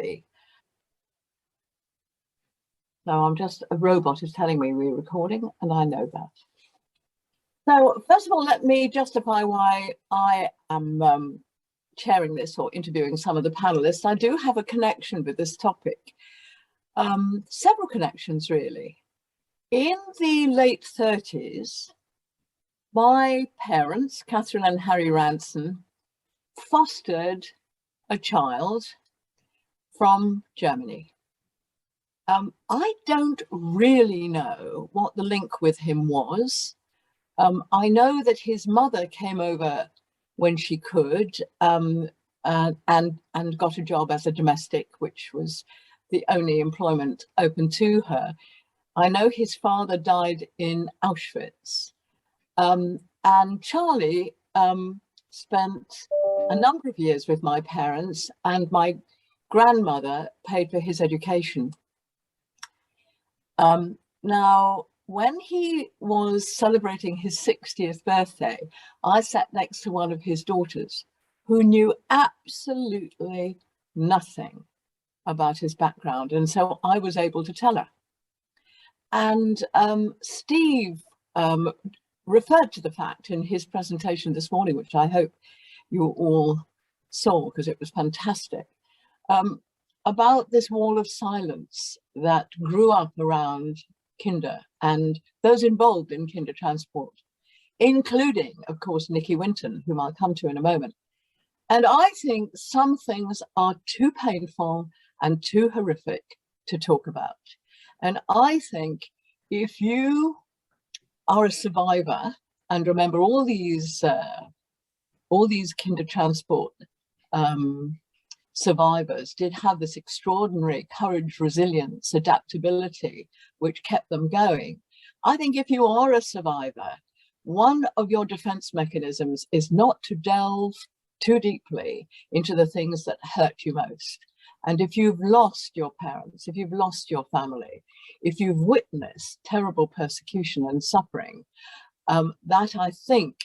remotely. So I'm just, a robot is telling me we're recording, and I know that. So first of all, let me justify why I am chairing this or interviewing some of the panelists. I do have a connection with this topic, several connections really. In the late 30s, my parents, Catherine and Harry Rantzen, fostered a child from Germany. I don't really know what the link with him was. I know that his mother came over when she could and got a job as a domestic, which was the only employment open to her. I know his father died in Auschwitz. And Charlie spent a number of years with my parents, and my grandmother paid for his education. Now, when he was celebrating his 60th birthday, I sat next to one of his daughters who knew absolutely nothing about his background. And so I was able to tell her. And Steve referred to the fact in his presentation this morning, which I hope you all saw because it was fantastic, about this wall of silence that grew up around Kinder and those involved in Kindertransport, including, of course, Nicky Winton, whom I'll come to in a moment. And I think some things are too painful and too horrific to talk about. And I think if you are a survivor, and remember all these Kindertransport survivors did have this extraordinary courage, resilience, adaptability, which kept them going. I think if you are a survivor, one of your defense mechanisms is not to delve too deeply into the things that hurt you most. And if you've lost your parents, if you've lost your family, if you've witnessed terrible persecution and suffering, that I think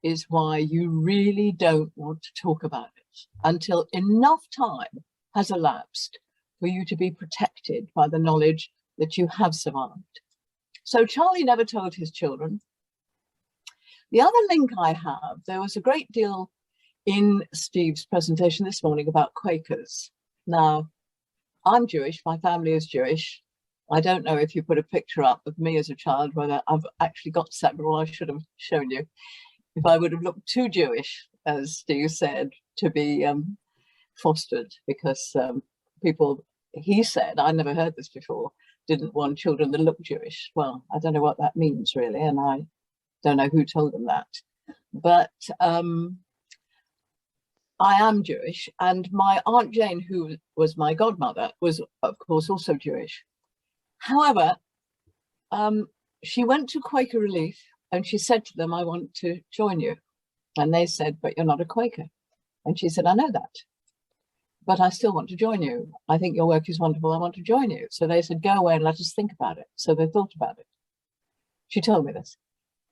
is why you really don't want to talk about it until enough time has elapsed for you to be protected by the knowledge that you have survived. So Charlie never told his children. The other link I have, there was a great deal in Steve's presentation this morning about Quakers. Now, I'm Jewish, my family is Jewish. I don't know if you put a picture up of me as a child, whether I've actually got several, I should have shown you. If I would have looked too Jewish, as Steve said, to be fostered, because people, he said, I never heard this before, didn't want children that look Jewish. Well, I don't know what that means really, and I don't know who told them that. But I am Jewish, and my Aunt Jane, who was my godmother, was of course also Jewish. However, she went to Quaker Relief and she said to them, I want to join you. And they said, but you're not a Quaker. And she said, I know that, but I still want to join you. I think your work is wonderful. I want to join you. So they said, go away and let us think about it. So they thought about it. She told me this.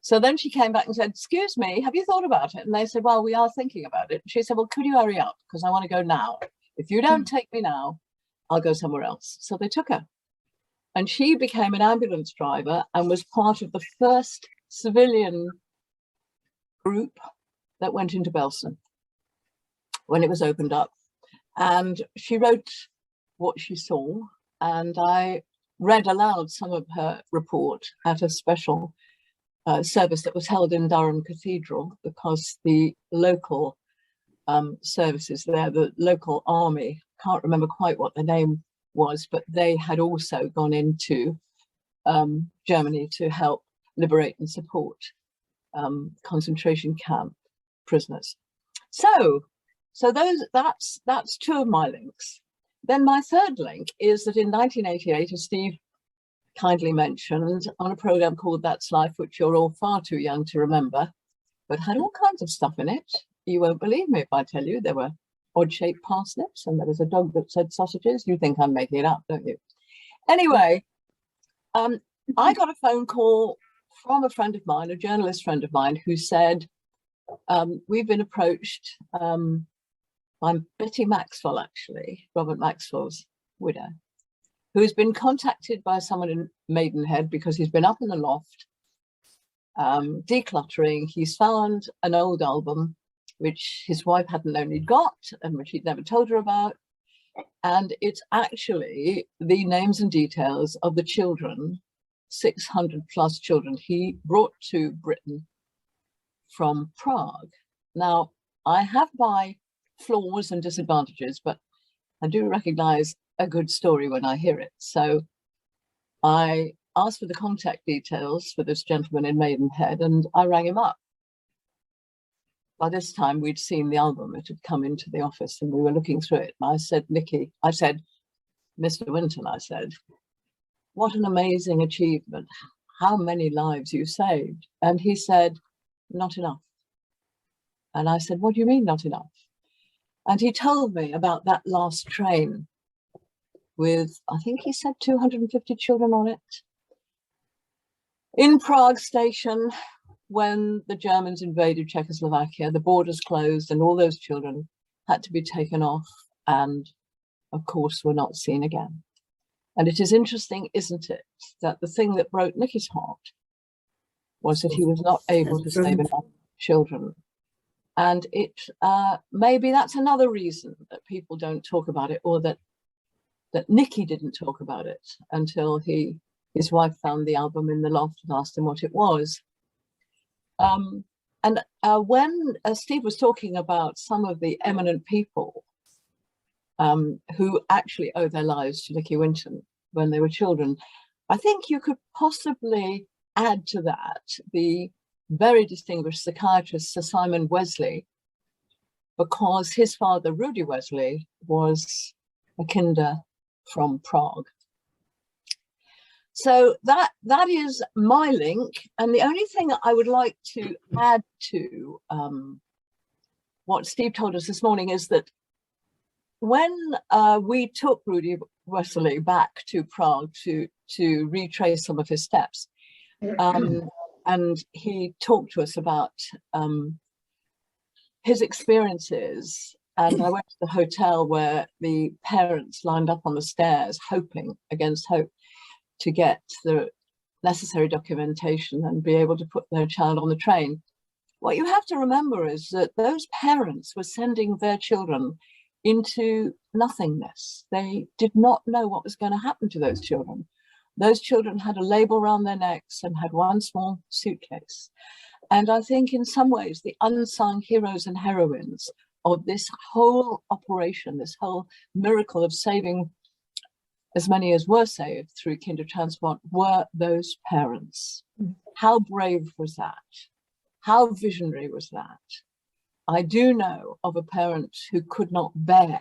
So then she came back and said, excuse me, have you thought about it? And they said, well, we are thinking about it. She said, well, could you hurry up? Because I want to go now. If you don't take me now, I'll go somewhere else. So they took her. And she became an ambulance driver and was part of the first civilian group that went into Belsen when it was opened up. And she wrote what she saw, and I read aloud some of her report at a special service that was held in Durham Cathedral, because the local services there, the local army, can't remember quite what the name was, but they had also gone into Germany to help liberate and support concentration camp prisoners. So that's two of my links. Then my third link is that in 1988, as Steve kindly mentioned, on a program called That's Life, which you're all far too young to remember, but had all kinds of stuff in it. You won't believe me if I tell you there were odd-shaped parsnips and there was a dog that said sausages. You think I'm making it up, don't you? Anyway, I got a phone call from a friend of mine, a journalist friend of mine, who said, we've been approached by Betty Maxwell, actually, Robert Maxwell's widow, who's been contacted by someone in Maidenhead because he's been up in the loft decluttering. He's found an old album which his wife hadn't known he'd got and which he'd never told her about. And it's actually the names and details of the children, 600 plus children he brought to Britain from Prague. Now, I have my flaws and disadvantages, but I do recognize a good story when I hear it. So I asked for the contact details for this gentleman in Maidenhead, and I rang him up. By this time, we'd seen the album. It had come into the office and we were looking through it. And I said, Nicky, I said, Mr. Winton, I said, what an amazing achievement. How many lives you saved? And he said, not enough. And I said, what do you mean not enough? And he told me about that last train with, I think he said 250 children on it. In Prague station, when the Germans invaded Czechoslovakia, the borders closed and all those children had to be taken off and, of course, were not seen again. And it is interesting, isn't it, that the thing that broke Nicky's heart was that he was not able to save enough children. And it maybe that's another reason that people don't talk about it, or that Nicky didn't talk about it until his wife found the album in the loft and asked him what it was. When Steve was talking about some of the eminent people who actually owe their lives to Nicky Winton when they were children, I think you could possibly add to that the very distinguished psychiatrist Sir Simon Wesley, because his father, Rudy Wesley, was a kinder from Prague. So that is my link. And the only thing I would like to add to what Steve told us this morning is that when we took Rudy Wesley back to Prague to retrace some of his steps, and he talked to us about his experiences. And I went to the hotel where the parents lined up on the stairs, hoping against hope to get the necessary documentation and be able to put their child on the train. What you have to remember is that those parents were sending their children into nothingness. They did not know what was going to happen to those children. Those children had a label around their necks and had one small suitcase. And I think in some ways, the unsung heroes and heroines of this whole operation, this whole miracle of saving as many as were saved through Kindertransport, were those parents. How brave was that? How visionary was that? I do know of a parent who could not bear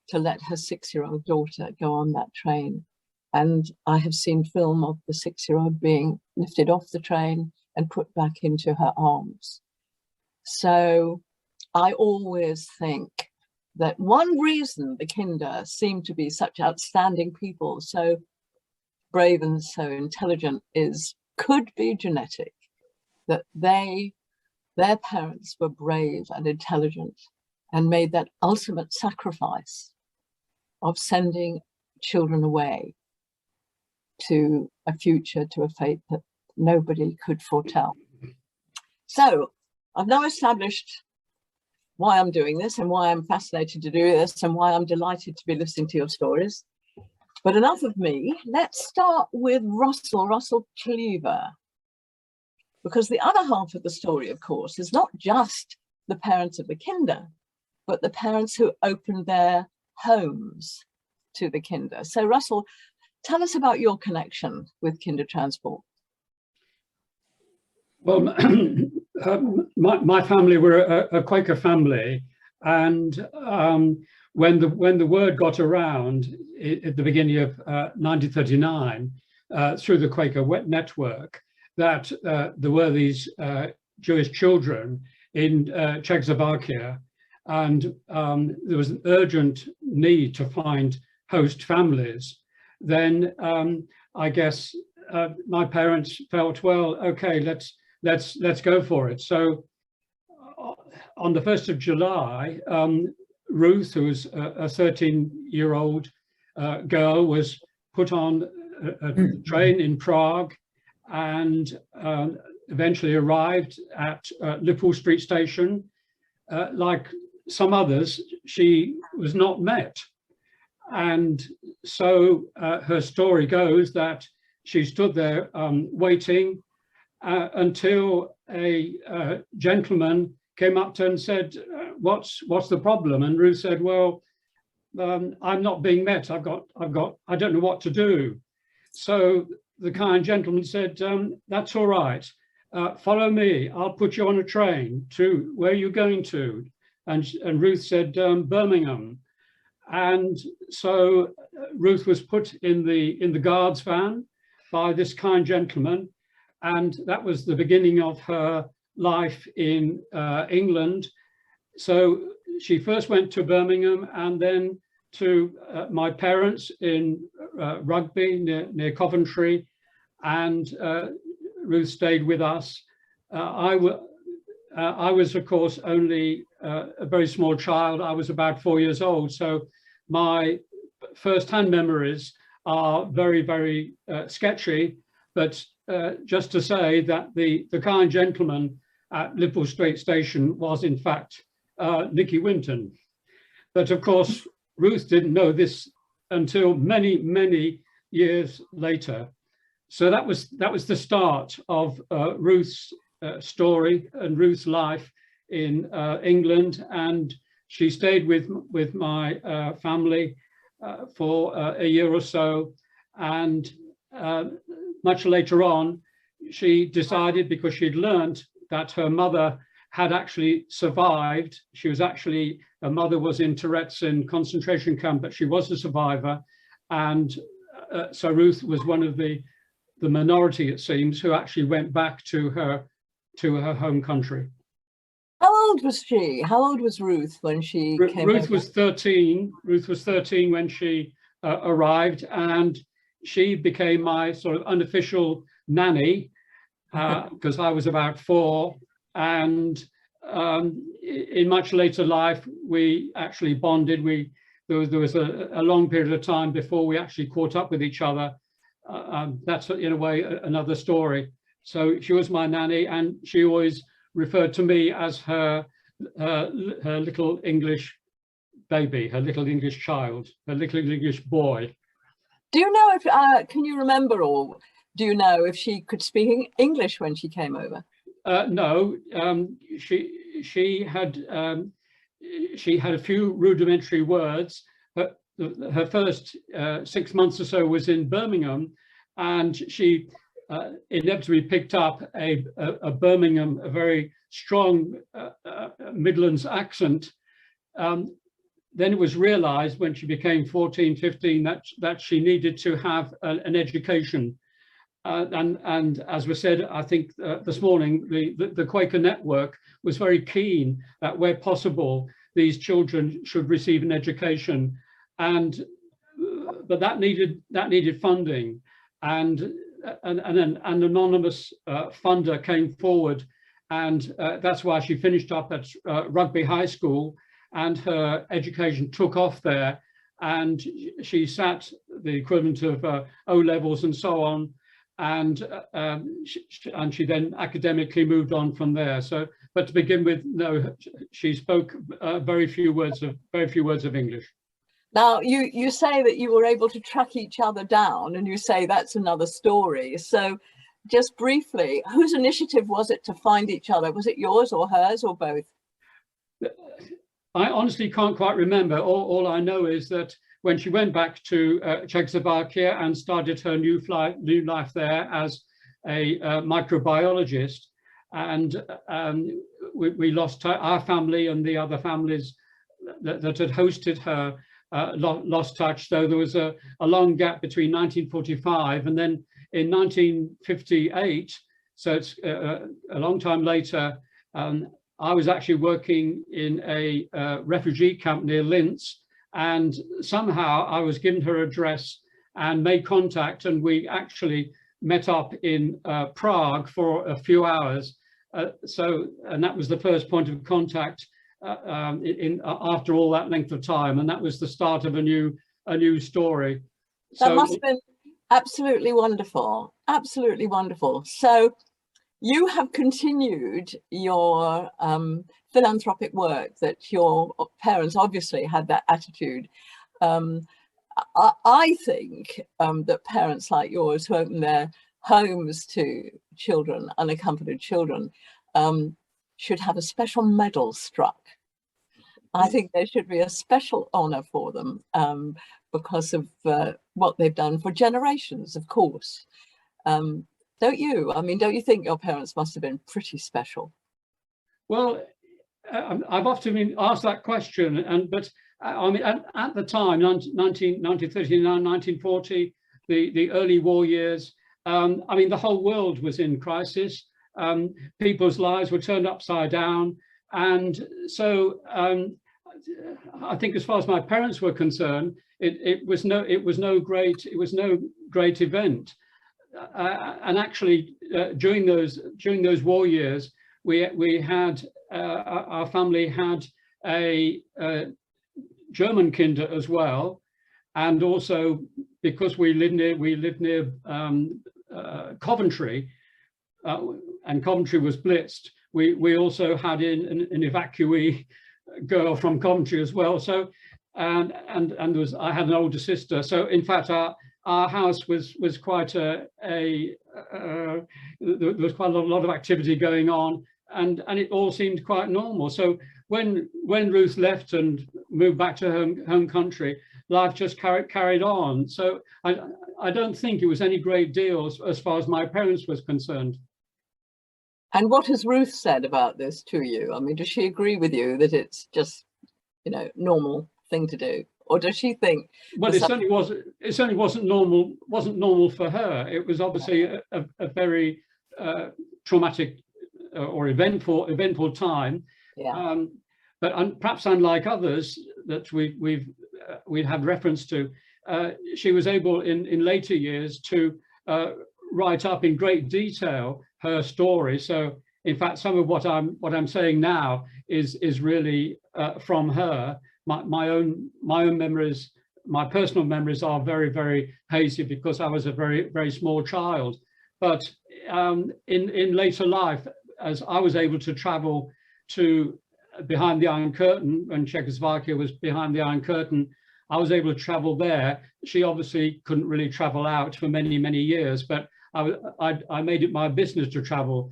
to let her 6-year-old daughter go on that train. And I have seen film of the 6-year-old being lifted off the train and put back into her arms. So I always think that one reason the Kinder seem to be such outstanding people, so brave and so intelligent, could be genetic, that their parents were brave and intelligent and made that ultimate sacrifice of sending children away to a future, to a fate that nobody could foretell. So I've now established why I'm doing this and why I'm fascinated to do this and why I'm delighted to be listening to your stories. But enough of me. Let's start with Russell Cleaver. Because the other half of the story, of course, is not just the parents of the Kinder, but the parents who opened their homes to the Kinder. So Russell, tell us about your connection with Kindertransport. Well, my family were a Quaker family, and when the word got around at the beginning of 1939 through the Quaker network that there were these Jewish children in Czechoslovakia, and there was an urgent need to find host families, then I guess my parents felt, well, okay, let's go for it. So on the 1st of July, Ruth, who was a 13-year-old girl, was put on a train in Prague and eventually arrived at Liverpool Street Station. Like some others, she was not met. And so her story goes that she stood there waiting until a gentleman came up to her and said, what's the problem? And Ruth said, well, I'm not being met. I don't know what to do. So the kind gentleman said, that's all right. Follow me. I'll put you on a train to where you're going to. And Ruth said, Birmingham. And so Ruth was put in the guards van by this kind gentleman. And that was the beginning of her life in England. So she first went to Birmingham and then to my parents in Rugby near Coventry, and Ruth stayed with us. I was, of course, only a very small child. I was about 4 years old, so my first-hand memories are very, very sketchy, but just to say that the kind gentleman at Liverpool Street Station was in fact Nicky Winton. But of course, Ruth didn't know this until many, many years later. So that was the start of Ruth's story and Ruth's life in England, and she stayed with my family for a year or so, and much later on, she decided, because she'd learned that her mother had actually survived. She was actually, her mother was in Tourette's in concentration camp, but she was a survivor. And so Ruth was one of the minority, it seems, who actually went back to her home country. How old was she? How old was Ruth when she came Ruth over? was 13. Ruth was 13 when she arrived, and she became my sort of unofficial nanny because I was about 4. And in much later life, we actually bonded. There was a long period of time before we actually caught up with each other. That's in a way another story. So she was my nanny, and she always referred to me as her little English baby, her little English child, her little English boy. Do you know if, can you remember, or do you know if she could speak English when she came over? No, she had a few rudimentary words. Her first 6 months or so was in Birmingham, and she inevitably picked up a Birmingham, a very strong Midlands accent. Then it was realized when she became 14, 15 that she needed to have an education. And as was said, I think this morning, the Quaker network was very keen that where possible, these children should receive an education. But that needed funding, and an anonymous funder came forward, and that's why she finished up at Rugby High School, and her education took off there, and she sat the equivalent of O-levels and so on, and she then academically moved on from there. So, but to begin with, no, she spoke very few words of English. Now, you say that you were able to track each other down, and you say that's another story. So just briefly, whose initiative was it to find each other? Was it yours or hers or both? I honestly can't quite remember. All I know is that when she went back to Czechoslovakia and started her new life there as a microbiologist, and we lost our family, and the other families that had hosted her lost touch. So there was a long gap between 1945 and then in 1958, so it's a long time later, I was actually working in a refugee camp near Linz, and somehow I was given her address and made contact, and we actually met up in Prague for a few hours. And that was the first point of contact. after all that length of time, and that was the start of a new story. That must have been absolutely wonderful, absolutely wonderful. So you have continued your philanthropic work, that your parents obviously had that attitude. I think that parents like yours who open their homes to children, unaccompanied children, should have a special medal struck. I think there should be a special honour for them because of what they've done for generations, of course. Don't you? I mean, don't you think your parents must have been pretty special? Well, I've often been asked that question, but I mean, at the time, 1939, 1940, the early war years, I mean, the whole world was in crisis. People's lives were turned upside down, and so I think, as far as my parents were concerned, it was no great event. And actually, during those war years, we had our family had a German kinder as well, and also because we lived near Coventry, and Coventry was blitzed. We also had an evacuee girl from Coventry as well. So and I had an older sister. So in fact, our house was quite there was quite a lot of activity going on, and it all seemed quite normal. So when Ruth left and moved back to her home country, life just carried on. So I don't think it was any great deal as far as my parents was concerned. And what has Ruth said about this to you? I mean, does she agree with you that it's just, normal thing to do, or does she think? Well, it certainly wasn't normal. Wasn't normal for her. It was obviously a very traumatic or eventful time. Yeah. But perhaps unlike others that we've had reference to, she was able in later years to write up in great detail her story. So in fact, some of what I'm saying now is really from her. My own memories, my personal memories are very, very hazy because I was a very, very small child. But in later life, as I was able to travel to behind the Iron Curtain, when Czechoslovakia was behind the Iron Curtain, I was able to travel there. She obviously couldn't really travel out for many, many years, but I made it my business to travel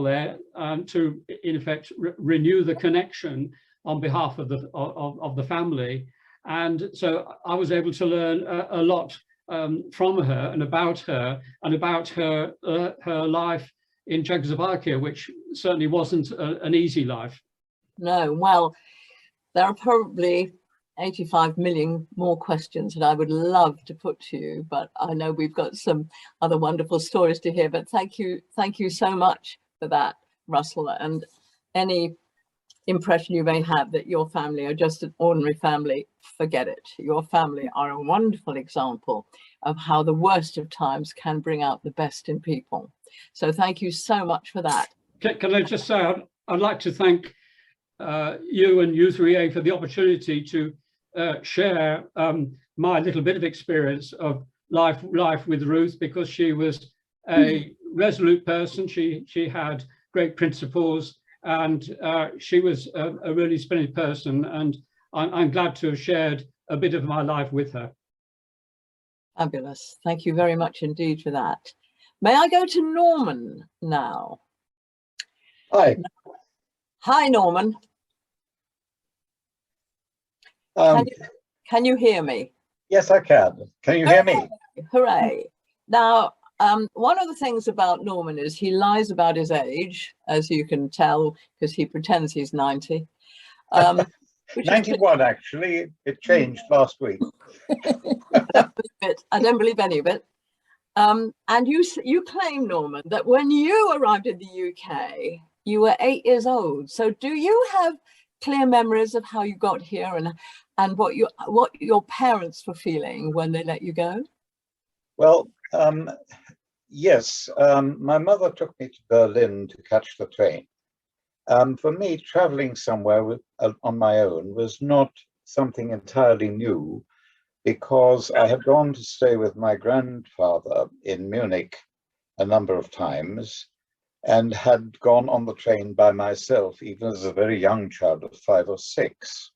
there, to in effect renew the connection on behalf of the family. And so I was able to learn a lot from her and about her life in Czechoslovakia, which certainly wasn't an easy life. No, well, there are probably 85 million more questions that I would love to put to you, but I know we've got some other wonderful stories to hear. But thank you so much for that, Russell. And any impression you may have that your family are just an ordinary family, forget it. Your family are a wonderful example of how the worst of times can bring out the best in people. So thank you so much for that. Can I just say, I'd like to thank you and U3A for the opportunity to share my little bit of experience of life with Ruth, because she was a resolute person. She had great principles, and she was a really splendid person, and I'm glad to have shared a bit of my life with her. Fabulous. Thank you very much indeed for that. May I go to Norman now? Hi. Hi, Norman. Can you hear me? Yes, I can. Can you hear me? Hooray. Now, one of the things about Norman is he lies about his age, as you can tell, because he pretends he's 90. 91, actually. It changed last week. I don't believe any of it. And you claim, Norman, that when you arrived in the UK, you were 8 years old. So do you have clear memories of how you got here and what your parents were feeling when they let you go? Well, yes. My mother took me to Berlin to catch the train. For me, traveling somewhere on my own was not something entirely new, because I had gone to stay with my grandfather in Munich a number of times and had gone on the train by myself, even as a very young child of 5 or 6.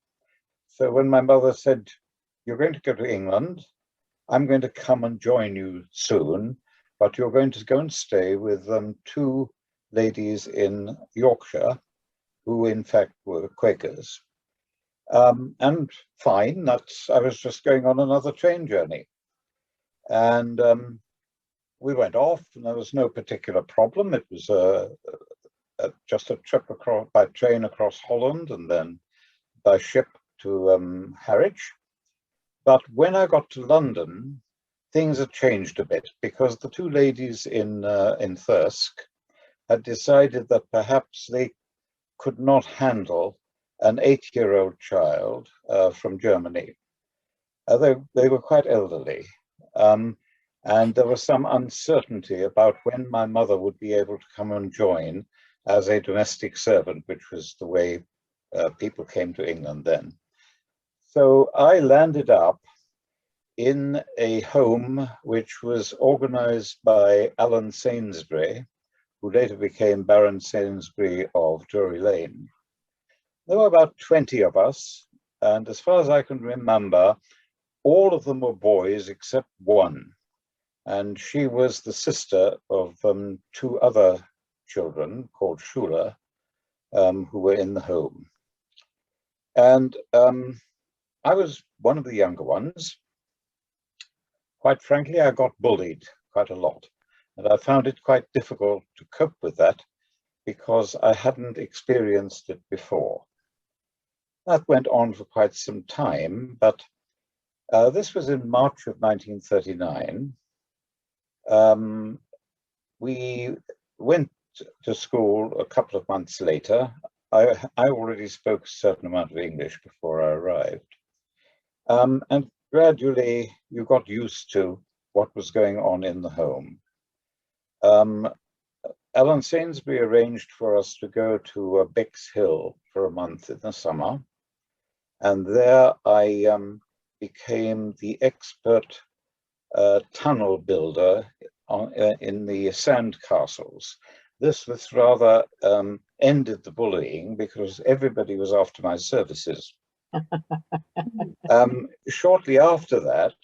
So when my mother said, "You're going to go to England, I'm going to come and join you soon, but you're going to go and stay with 2 ladies in Yorkshire, who in fact were Quakers." And fine, I was just going on another train journey. And we went off, and there was no particular problem. It was just a trip by train across Holland and then by ship to Harwich. But when I got to London, things had changed a bit, because the 2 ladies in Thirsk had decided that perhaps they could not handle an 8-year-old child from Germany. They were quite elderly, and there was some uncertainty about when my mother would be able to come and join as a domestic servant, which was the way people came to England then. So I landed up in a home which was organized by Alan Sainsbury, who later became Baron Sainsbury of Drury Lane. There were about 20 of us, and as far as I can remember, all of them were boys except one. And she was the sister of 2 other children called Schüler, who were in the home. And I was one of the younger ones. Quite frankly, I got bullied quite a lot, and I found it quite difficult to cope with that because I hadn't experienced it before. That went on for quite some time, but this was in March of 1939. We went to school a couple of months later. I already spoke a certain amount of English before I arrived. And gradually you got used to what was going on in the home. Alan Sainsbury arranged for us to go to Bexhill for a month in the summer. And there I became the expert tunnel builder in the sand castles. This was rather ended the bullying, because everybody was after my services. Shortly after that,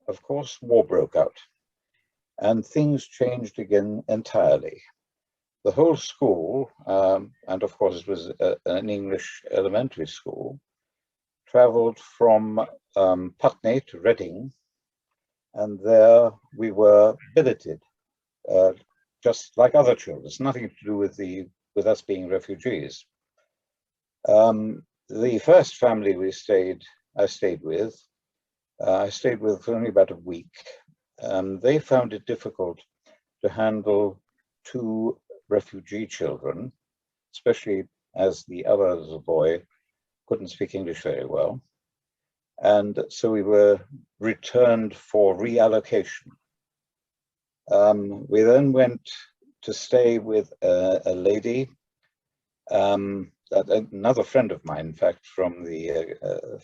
of course, war broke out, and things changed again entirely. The whole school, and of course it was an English elementary school, travelled from Putney to Reading, and there we were billeted, just like other children. It's nothing to do with us being refugees. The first family I stayed with for only about a week. They found it difficult to handle 2 refugee children, especially as the other little boy couldn't speak English very well. And so we were returned for reallocation. We then went to stay with a lady, another friend of mine, in fact, from the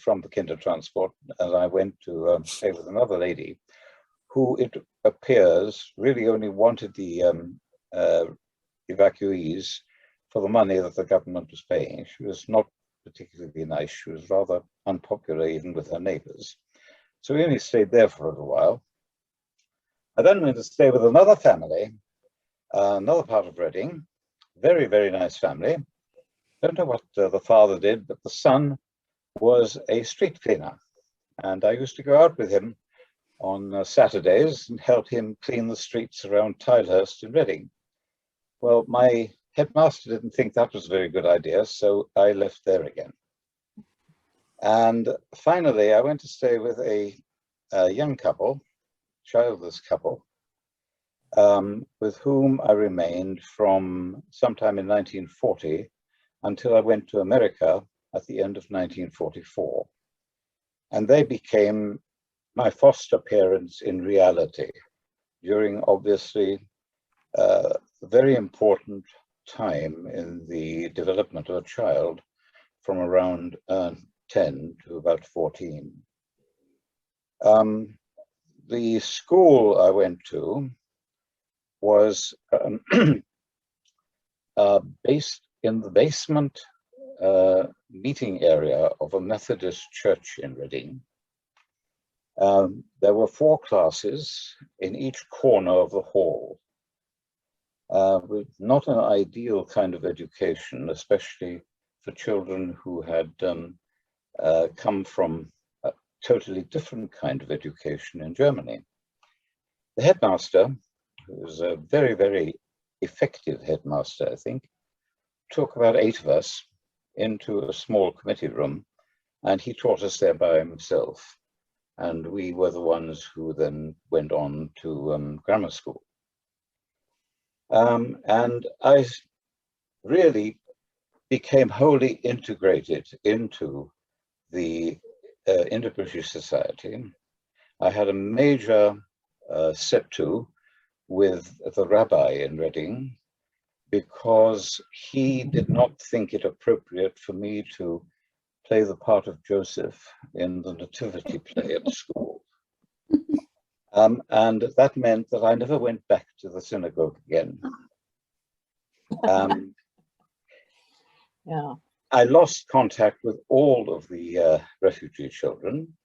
Kindertransport, and I went to stay with another lady who, it appears, really only wanted the evacuees for the money that the government was paying. She was not particularly nice. She was rather unpopular even with her neighbours. So we only stayed there for a little while. I then went to stay with another family, another part of Reading, very, very nice family. Don't know what the father did, but the son was a street cleaner. And I used to go out with him on Saturdays and help him clean the streets around Tilehurst in Reading. Well, my headmaster didn't think that was a very good idea, so I left there again. And finally, I went to stay with a young couple, childless couple, with whom I remained from sometime in 1940 until I went to America at the end of 1944. And they became my foster parents in reality during, obviously, very important time in the development of a child from around 10 to about 14. The school I went to was based in the basement meeting area of a Methodist church in Reading. There were 4 classes in each corner of the hall, with not an ideal kind of education, especially for children who had come from a totally different kind of education in Germany. The headmaster, who was a very, very effective headmaster, I think, took about 8 of us into a small committee room, and he taught us there by himself. And we were the ones who then went on to grammar school. And I really became wholly integrated into the British society. I had a major set-to with the rabbi in Reading, because he did not think it appropriate for me to play the part of Joseph in the nativity play at school. And that meant that I never went back to the synagogue again. Yeah. I lost contact with all of the refugee children.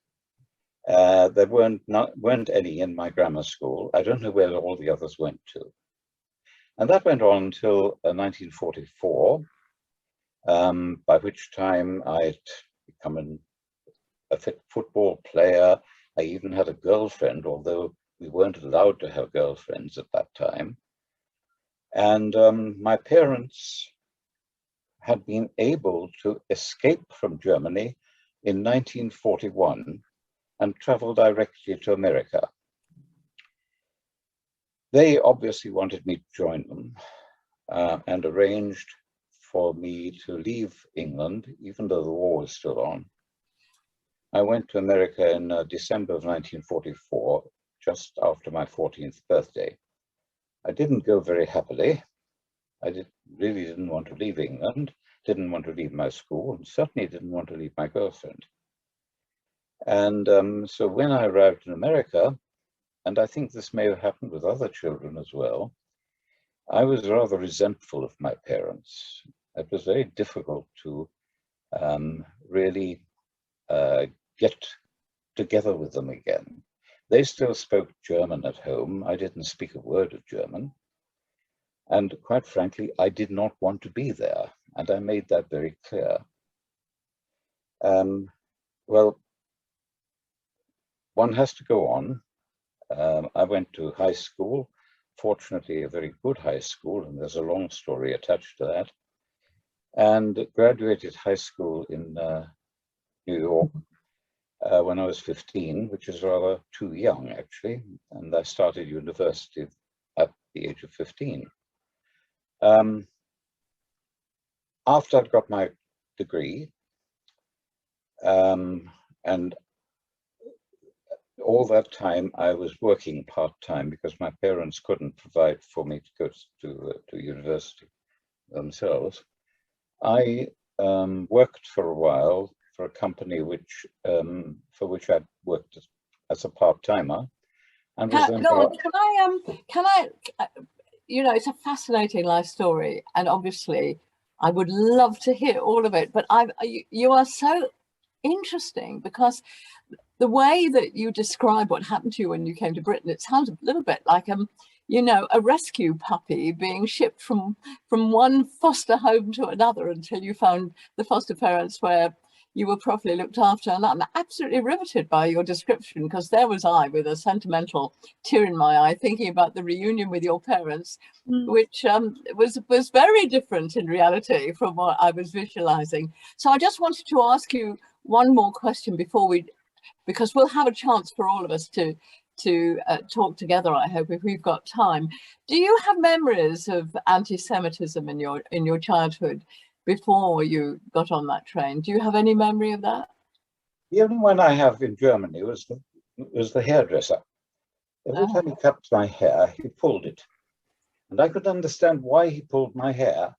There weren't any in my grammar school. I don't know where all the others went to. And that went on until 1944, by which time I'd become a fit football player. I even had a girlfriend, although we weren't allowed to have girlfriends at that time. And my parents had been able to escape from Germany in 1941 and travel directly to America. They obviously wanted me to join them and arranged for me to leave England, even though the war was still on. I went to America in December of 1944, just after my 14th birthday. I didn't go very happily. I really didn't want to leave England, didn't want to leave my school, and certainly didn't want to leave my girlfriend. And so when I arrived in America, and I think this may have happened with other children as well, I was rather resentful of my parents. It was very difficult to really get together with them again. They still spoke German at home. I didn't speak a word of German. And quite frankly, I did not want to be there. And I made that very clear. Well, one has to go on. I went to high school, fortunately a very good high school, and there's a long story attached to that, and graduated high school in New York when I was 15, which is rather too young actually, and I started university at the age of 15. After I'd got my degree, and all that time I was working part-time because my parents couldn't provide for me to go to university themselves. I worked for a while for a company for which I worked as a part-timer, and was then can I you know, it's a fascinating life story, and obviously I would love to hear all of it, but you are so interesting because the way that you describe what happened to you when you came to Britain, it sounds a little bit like you know, a rescue puppy being shipped from one foster home to another until you found the foster parents where you were properly looked after. And I'm absolutely riveted by your description, because there was I with a sentimental tear in my eye thinking about the reunion with your parents, which was very different in reality from what I was visualizing. So I just wanted to ask you one more question before because we'll have a chance for all of us to talk together, I hope, if we've got time. Do you have memories of anti-Semitism in your childhood before you got on that train? Do you have any memory of that? The only one I have in Germany was the hairdresser. Every time he cut my hair, he pulled it. And I could understand why he pulled my hair.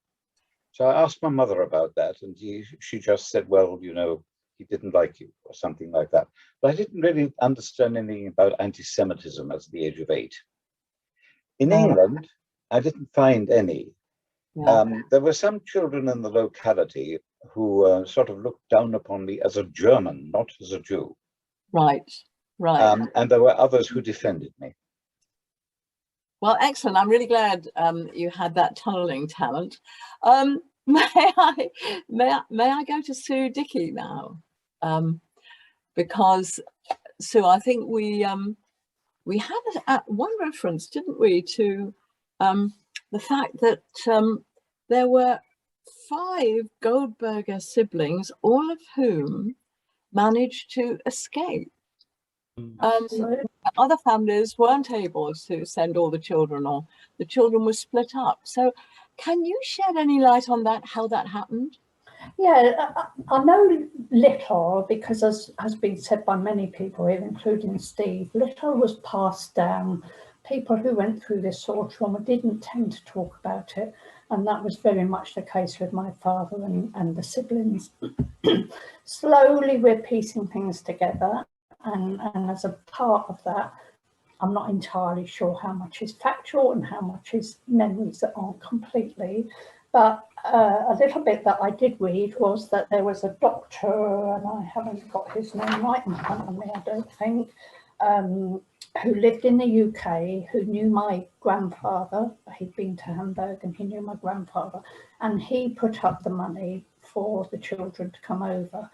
So I asked my mother about that, and she just said, well, you know, he didn't like you, or something like that. But I didn't really understand anything about anti-Semitism at the age of 8. In England, I didn't find any. Yeah. There were some children in the locality who sort of looked down upon me as a German, not as a Jew. Right, right. And there were others who defended me. Well, excellent. I'm really glad you had that tunnelling talent. May I go to Sue Dickey now? Because Sue, I think we had one reference, didn't we, to the fact that there were 5 Goldberger siblings, all of whom managed to escape. Other families weren't able to send all the children, or the children were split up. So can you shed any light on that, how that happened? Yeah, I know little, because as has been said by many people here, including Steve, little was passed down. People who went through this sort of trauma didn't tend to talk about it, and that was very much the case with my father and the siblings. Slowly we're piecing things together, and as a part of that, I'm not entirely sure how much is factual and how much is memories that aren't completely, but a little bit that I did read was that there was a doctor, and I haven't got his name right in front of me, I don't think, who lived in the UK, who knew my grandfather. He'd been to Hamburg and he knew my grandfather, and he put up the money for the children to come over.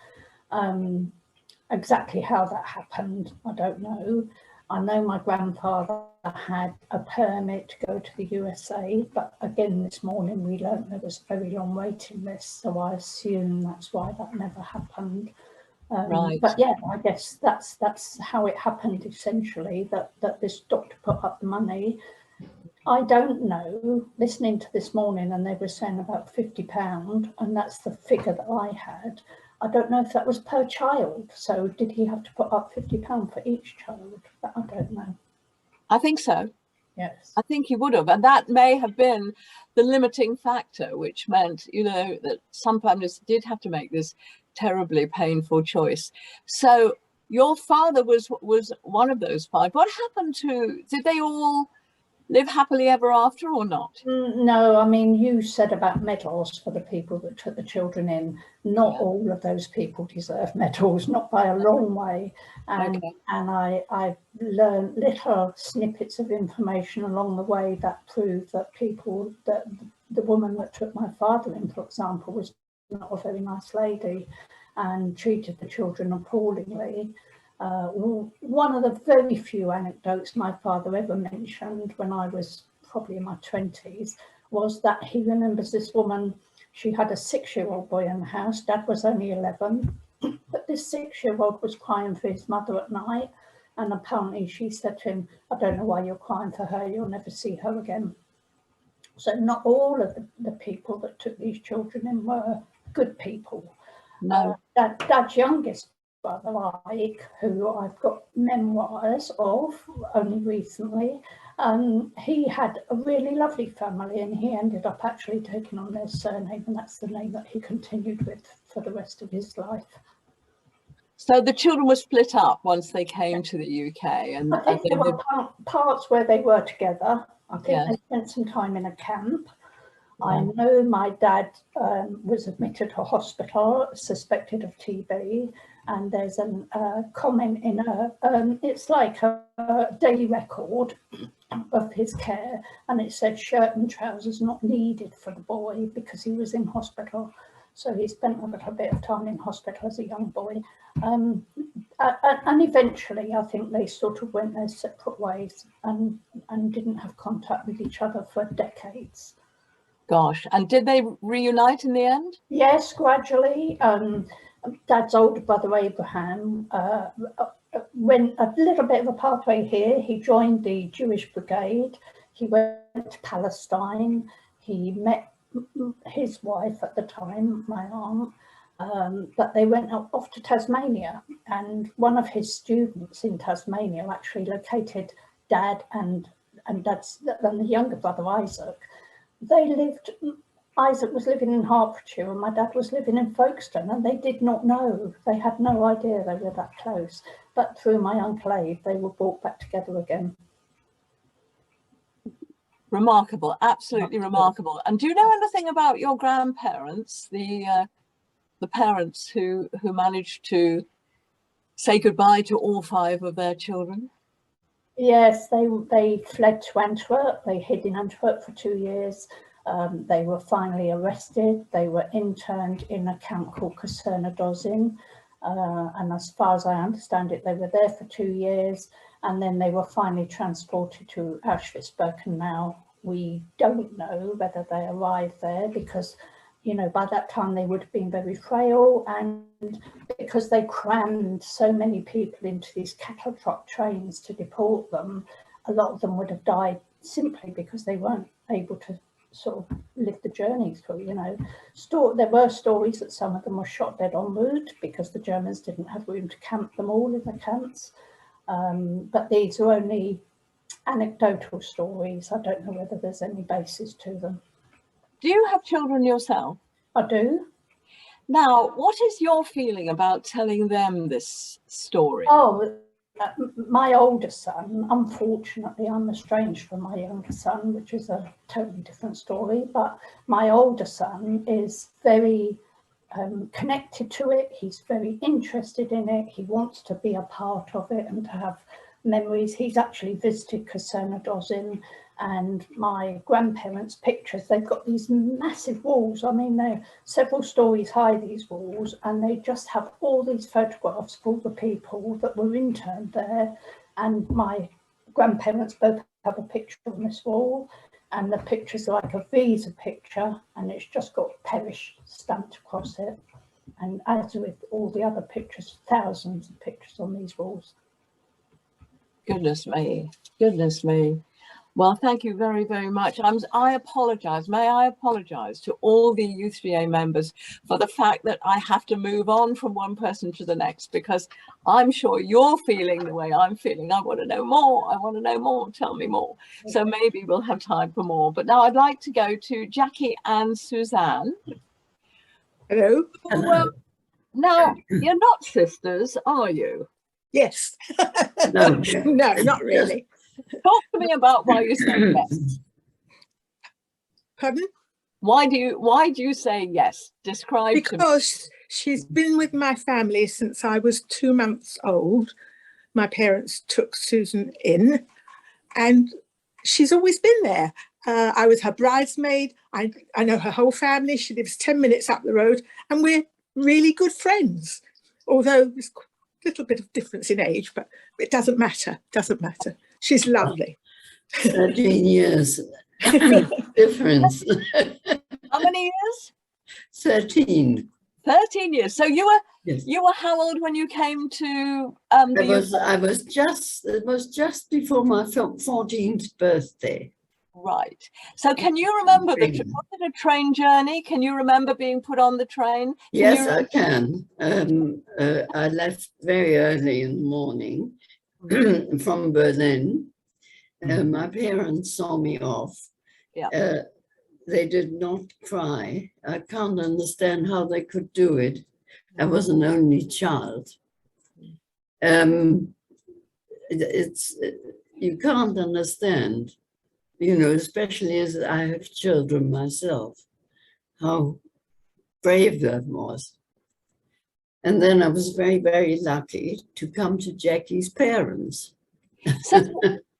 Exactly how that happened, I don't know. I know my grandfather had a permit to go to the USA, but again this morning we learned there was a very long waiting list, so I assume that's why that never happened. Right. But yeah, I guess that's how it happened essentially, that this doctor put up the money. I don't know, listening to this morning, and they were saying about £50, and that's the figure that I had. I don't know if that was per child. So did he have to put up £50 for each child? I don't know. I think so. Yes. I think he would have. And that may have been the limiting factor, which meant, you know, that some families did have to make this terribly painful choice. So your father was one of those 5. What happened to, did they all live happily ever after or not? No, I mean, you said about medals for the people that took the children in. Not all of those people deserve medals, not by a long way. And I learned little snippets of information along the way that proved that that the woman that took my father in, for example, was not a very nice lady and treated the children appallingly. One of the very few anecdotes my father ever mentioned when I was probably in my 20s was that he remembers this woman. She had a 6-year-old boy in the house. Dad was only 11, but this 6-year-old was crying for his mother at night, and apparently she said to him, "I don't know why you're crying for her, you'll never see her again." So not all of the people that took these children in were good people. No. Dad's youngest brother, like, who I've got memoirs of only recently, he had a really lovely family, and he ended up actually taking on their surname, and that's the name that he continued with for the rest of his life. So the children were split up once they came to the UK, and I think there were parts where they were together. I think they spent some time in a camp. I know my dad was admitted to hospital, suspected of TB, and there's a comment in it's like a daily record of his care, and it said shirt and trousers not needed for the boy because he was in hospital. So he spent a little bit of time in hospital as a young boy. And eventually I think they sort of went their separate ways and didn't have contact with each other for decades. Gosh, and did they reunite in the end? Yes, gradually. Dad's older brother Abraham went a little bit of a pathway here. He joined the Jewish Brigade. He went to Palestine. He met his wife at the time, my aunt, but they went off to Tasmania, and one of his students in Tasmania actually located Dad and Dad's and the younger brother Isaac, Isaac was living in Hertfordshire and my dad was living in Folkestone, and they did not know. They had no idea they were that close. But through my Uncle Abe, they were brought back together again. Remarkable, absolutely remarkable. And do you know anything about your grandparents, the parents who managed to say goodbye to all 5 of their children? Yes, they fled to Antwerp. They hid in Antwerp for 2 years. They were finally arrested. They were interned in a camp called Dozin. And as far as I understand it, they were there for 2 years. And then they were finally transported to Auschwitz-Birkenau. We don't know whether they arrived there because, you know, by that time they would have been very frail, and because they crammed so many people into these cattle truck trains to deport them, a lot of them would have died simply because they weren't able to sort of live the journey through, you know. There were stories that some of them were shot dead en route because the Germans didn't have room to camp them all in the camps. But these are only anecdotal stories. I don't know whether there's any basis to them. Do you have children yourself? I do. Now, what is your feeling about telling them this story? Oh, my older son, unfortunately, I'm estranged from my younger son, which is a totally different story. But my older son is very connected to it. He's very interested in it. He wants to be a part of it and to have memories. He's actually visited Dozin, and my grandparents' pictures. They've got these massive walls. I mean, they're several stories high, these walls, and they just have all these photographs of all the people that were interned there. And my grandparents both have a picture on this wall, and the picture's like a visa picture, and it's just got "Perish" stamped across it. And as with all the other pictures, thousands of pictures on these walls. Goodness me, goodness me. Well, thank you very, very much. I apologise. May I apologise to all the Youth VA members for the fact that I have to move on from one person to the next, because I'm sure you're feeling the way I'm feeling. I want to know more. I want to know more. Tell me more. So maybe we'll have time for more. But now I'd like to go to Jacky and Suzanne. Hello. Well, now, you're not sisters, are you? Yes. No. No, not really. Talk to me about why you say yes. Pardon? Why do you say yes? Describe to me. Because she's been with my family since I was 2 months old. My parents took Susan in, and she's always been there. I was her bridesmaid. I know her whole family. She lives 10 minutes up the road, and we're really good friends. Although there's a little bit of difference in age, but it doesn't matter. Doesn't matter. She's lovely. 13 years difference. How many years? 13. 13 years. So you were Yes. you were how old when you came to It was just before my 14th birthday. Right. So can you remember was it a train journey? Can you remember being put on the train? Yes, I can. I left very early in the morning from Berlin. My parents saw me off. Yeah. They did not cry. I can't understand how they could do it. I was an only child. You can't understand, you know, especially as I have children myself, how brave that was. And then I was very, very lucky to come to Jacky's parents. So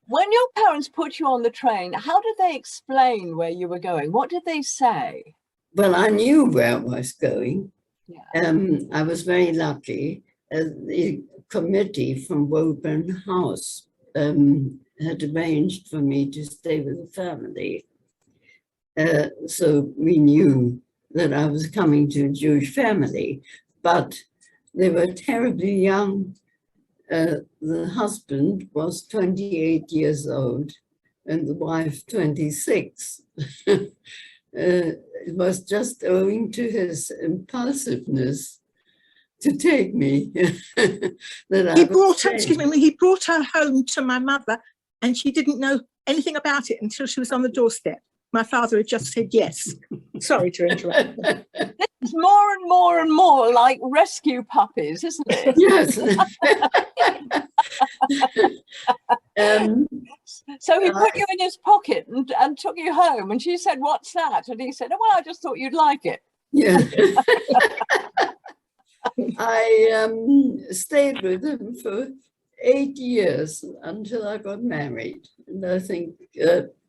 when your parents put you on the train, how did they explain where you were going? What did they say? Well, I knew where I was going. Yeah. I was very lucky. The committee from Woburn House had arranged for me to stay with the family. So we knew that I was coming to a Jewish family, but they were terribly young. The husband was 28 years old and the wife 26. It was just owing to his impulsiveness to take me. He brought her home to my mother, and she didn't know anything about it until she was on the doorstep. My father had just said yes. Sorry to interrupt. It's more and more and more like rescue puppies, isn't it? Yes. So he put you in his pocket and took you home, and she said, "What's that?" And he said, "Oh, well, I just thought you'd like it." Yeah. I stayed with him for 8 years until I got married. And I think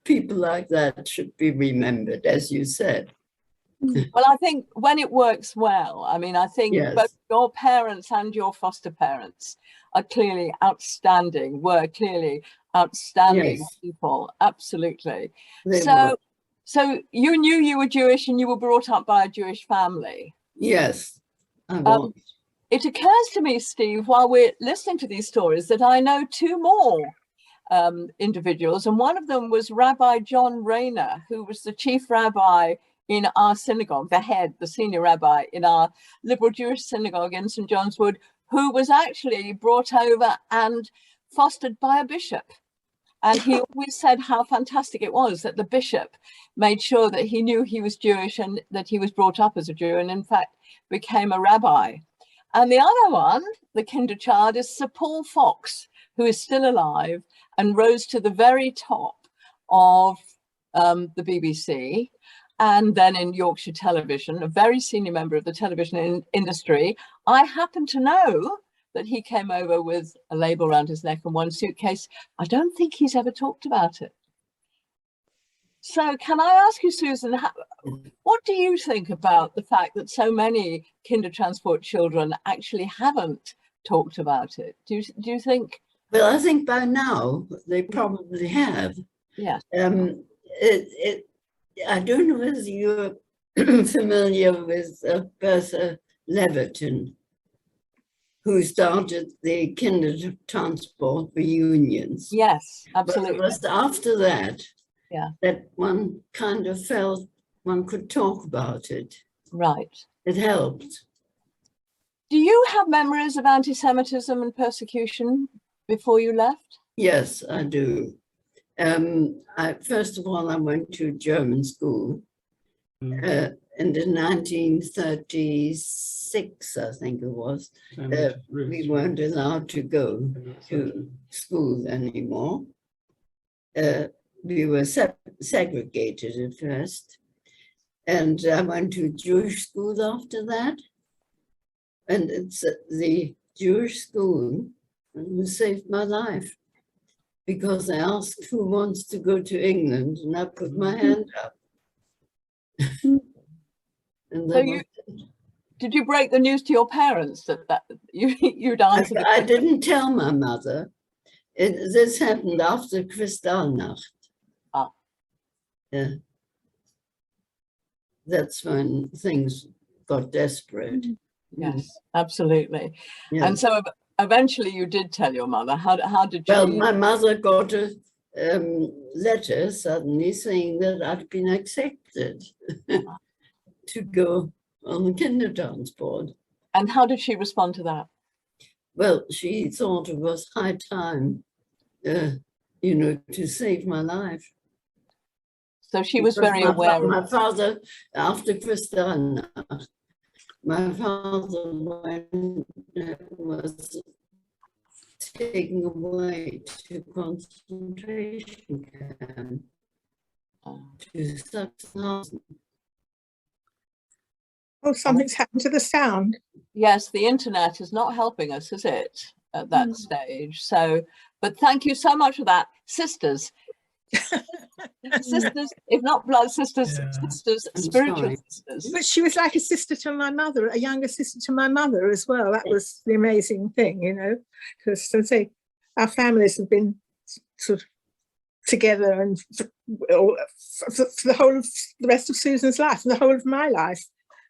people like that should be remembered, as you said. Well, I think when it works well, I mean, I think Yes. both your parents and your foster parents are clearly outstanding, were clearly outstanding Yes. people. Absolutely. They So, were. so you knew you were Jewish and you were brought up by a Jewish family. Yes, I was. It occurs to me, Steve, while we're listening to these stories, that I know two more individuals, and one of them was Rabbi John Rayner, who was the chief rabbi in our synagogue, the senior rabbi in our liberal Jewish synagogue in St. John's Wood, who was actually brought over and fostered by a bishop. And he always said how fantastic it was that the bishop made sure that he knew he was Jewish and that he was brought up as a Jew, and in fact became a rabbi. And the other one, the kinder child, is Sir Paul Fox, who is still alive and rose to the very top of the BBC and then in Yorkshire Television, a very senior member of the television industry. I happen to know that he came over with a label around his neck and one suitcase. I don't think he's ever talked about it. So can I ask you, Susan, what do you think about the fact that so many Kindertransport children actually haven't talked about it? Do you think? Well, I think by now they probably have. Yeah. I don't know whether you're familiar with Bertha Leverton, who started the Kindertransport reunions. Yes, absolutely. But it was after that, yeah, that one kind of felt one could talk about it. Right. It helped. Do you have memories of anti-Semitism and persecution before you left? Yes, I do. First of all, I went to German school. And in 1936, I think it was, we weren't allowed to go to school anymore. We were segregated at first. And I went to Jewish school after that. And it's the Jewish school who saved my life, because I asked who wants to go to England, and I put my hand up. And so did you break the news to your parents that you'd answered? I didn't tell my mother. This happened after Kristallnacht. Ah. Yeah. That's when things got desperate. Yes, absolutely. Yes. And so eventually you did tell your mother. How did you? Well, my mother got a letter suddenly saying that I'd been accepted to go on the Kindertransport. And how did she respond to that? Well, she thought it was high time, to save my life. So she was very aware. My father, after Kristallnacht, my father was taken away to concentration camp to Sachsenhausen. Oh, something's happened to the sound. Yes, the internet is not helping us, is it, at that stage? So, but thank you so much for that. Sisters, sisters, if not blood sisters, sisters, spiritual sisters. But she was like a sister to my mother, a younger sister to my mother as well. That was the amazing thing, because I say our families have been sort of together and for the whole of the rest of Susan's life and the whole of my life.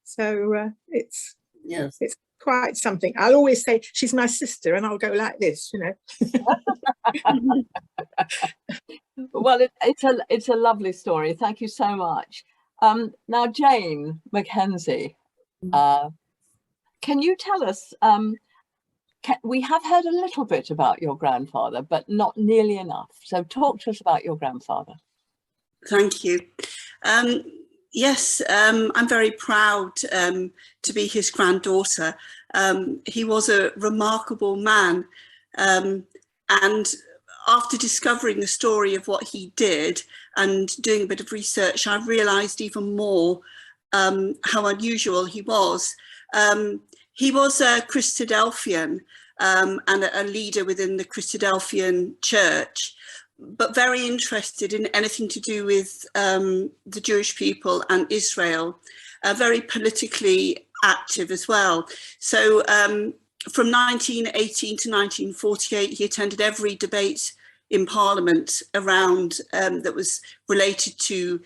So it's quite something. I'll always say she's my sister, and I'll go like this, Well, it's a lovely story. Thank you so much. Now, Jane Mackenzie, can you tell us? we have heard a little bit about your grandfather, but not nearly enough. So talk to us about your grandfather. Thank you. Yes, I'm very proud to be his granddaughter. He was a remarkable man, and after discovering the story of what he did and doing a bit of research, I realised even more how unusual he was. He was a Christadelphian and a leader within the Christadelphian church, but very interested in anything to do with the Jewish people and Israel, very politically active as well. So from 1918 to 1948, he attended every debate in Parliament around that was related to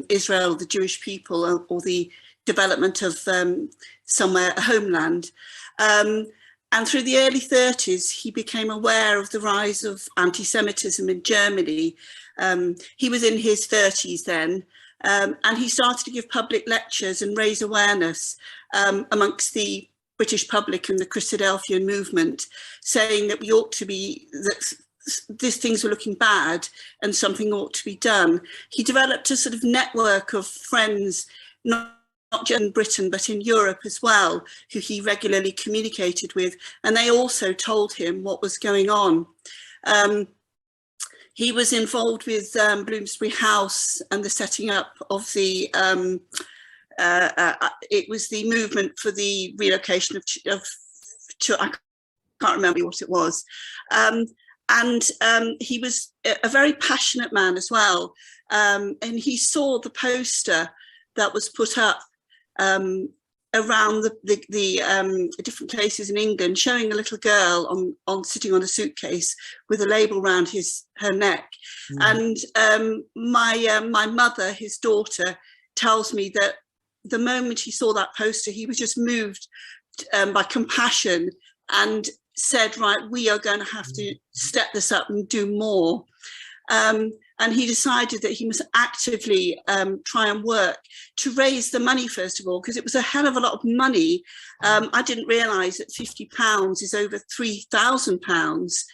Israel, the Jewish people, or the development of somewhere, a homeland. And through the early 30s, he became aware of the rise of anti-Semitism in Germany. He was in his 30s then, and he started to give public lectures and raise awareness amongst the British public and the Christadelphian movement, saying that we ought to be, that these things were looking bad and something ought to be done. He developed a sort of network of friends, not just in Britain, but in Europe as well, who he regularly communicated with, and they also told him what was going on. He was involved with Bloomsbury House and the setting up of the, it was the movement for the relocation of I can't remember what it was. And he was a very passionate man as well. And he saw the poster that was put up around the different places in England, showing a little girl sitting on a suitcase with a label around her neck. And my mother, his daughter, tells me that the moment he saw that poster, he was just moved by compassion and said, right, we are going to have to step this up and do more. And he decided that he must actively try and work to raise the money, first of all, because it was a hell of a lot of money. I didn't realise that £50 is over £3,000.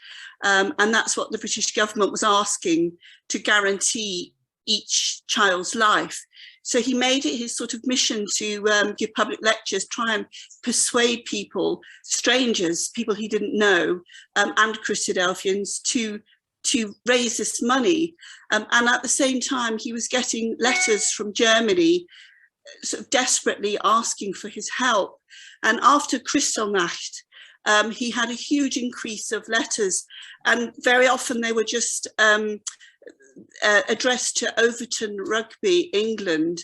And that's what the British government was asking to guarantee each child's life. So he made it his sort of mission to give public lectures, try and persuade people, strangers, people he didn't know, and Christadelphians to raise this money. And at the same time, he was getting letters from Germany, sort of desperately asking for his help. And after Kristallnacht, he had a huge increase of letters, and very often they were just addressed to Overton Rugby, England,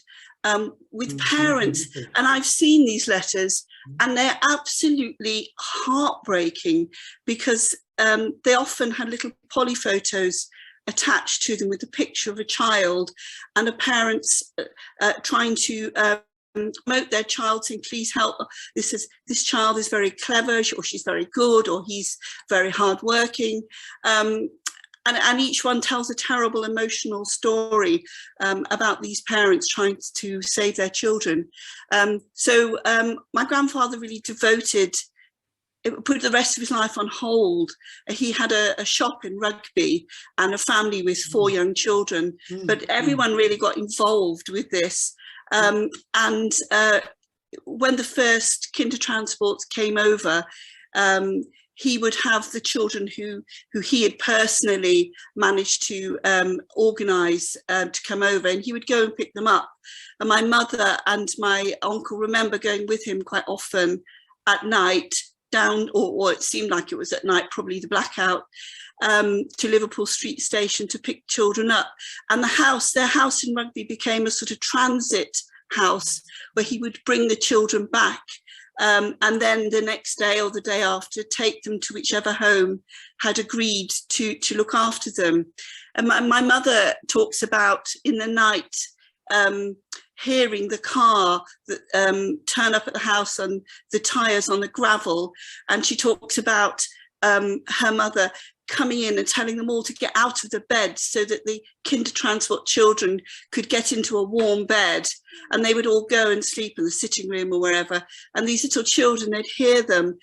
with parents. And I've seen these letters, and they're absolutely heartbreaking, because they often had little polyphotos attached to them with a picture of a child, and a parent's trying to promote their child, saying, please help. This child is very clever, or she's very good, or he's very hardworking. And each one tells a terrible emotional story about these parents trying to save their children. So my grandfather really put the rest of his life on hold. He had a shop in Rugby and a family with 4 young children, but everyone really got involved with this. And when the first Kindertransports came over, he would have the children who he had personally managed to organise to come over, and he would go and pick them up. And my mother and my uncle remember going with him quite often at night down, or it seemed like it was at night, probably the blackout, to Liverpool Street Station to pick children up. And their house in Rugby became a sort of transit house where he would bring the children back. And then the next day or the day after, take them to whichever home had agreed to look after them. And my mother talks about in the night hearing the car that turn up at the house and the tyres on the gravel. And she talks about her mother coming in and telling them all to get out of the bed so that the Kindertransport children could get into a warm bed, and they would all go and sleep in the sitting room or wherever. And these little children, they'd hear them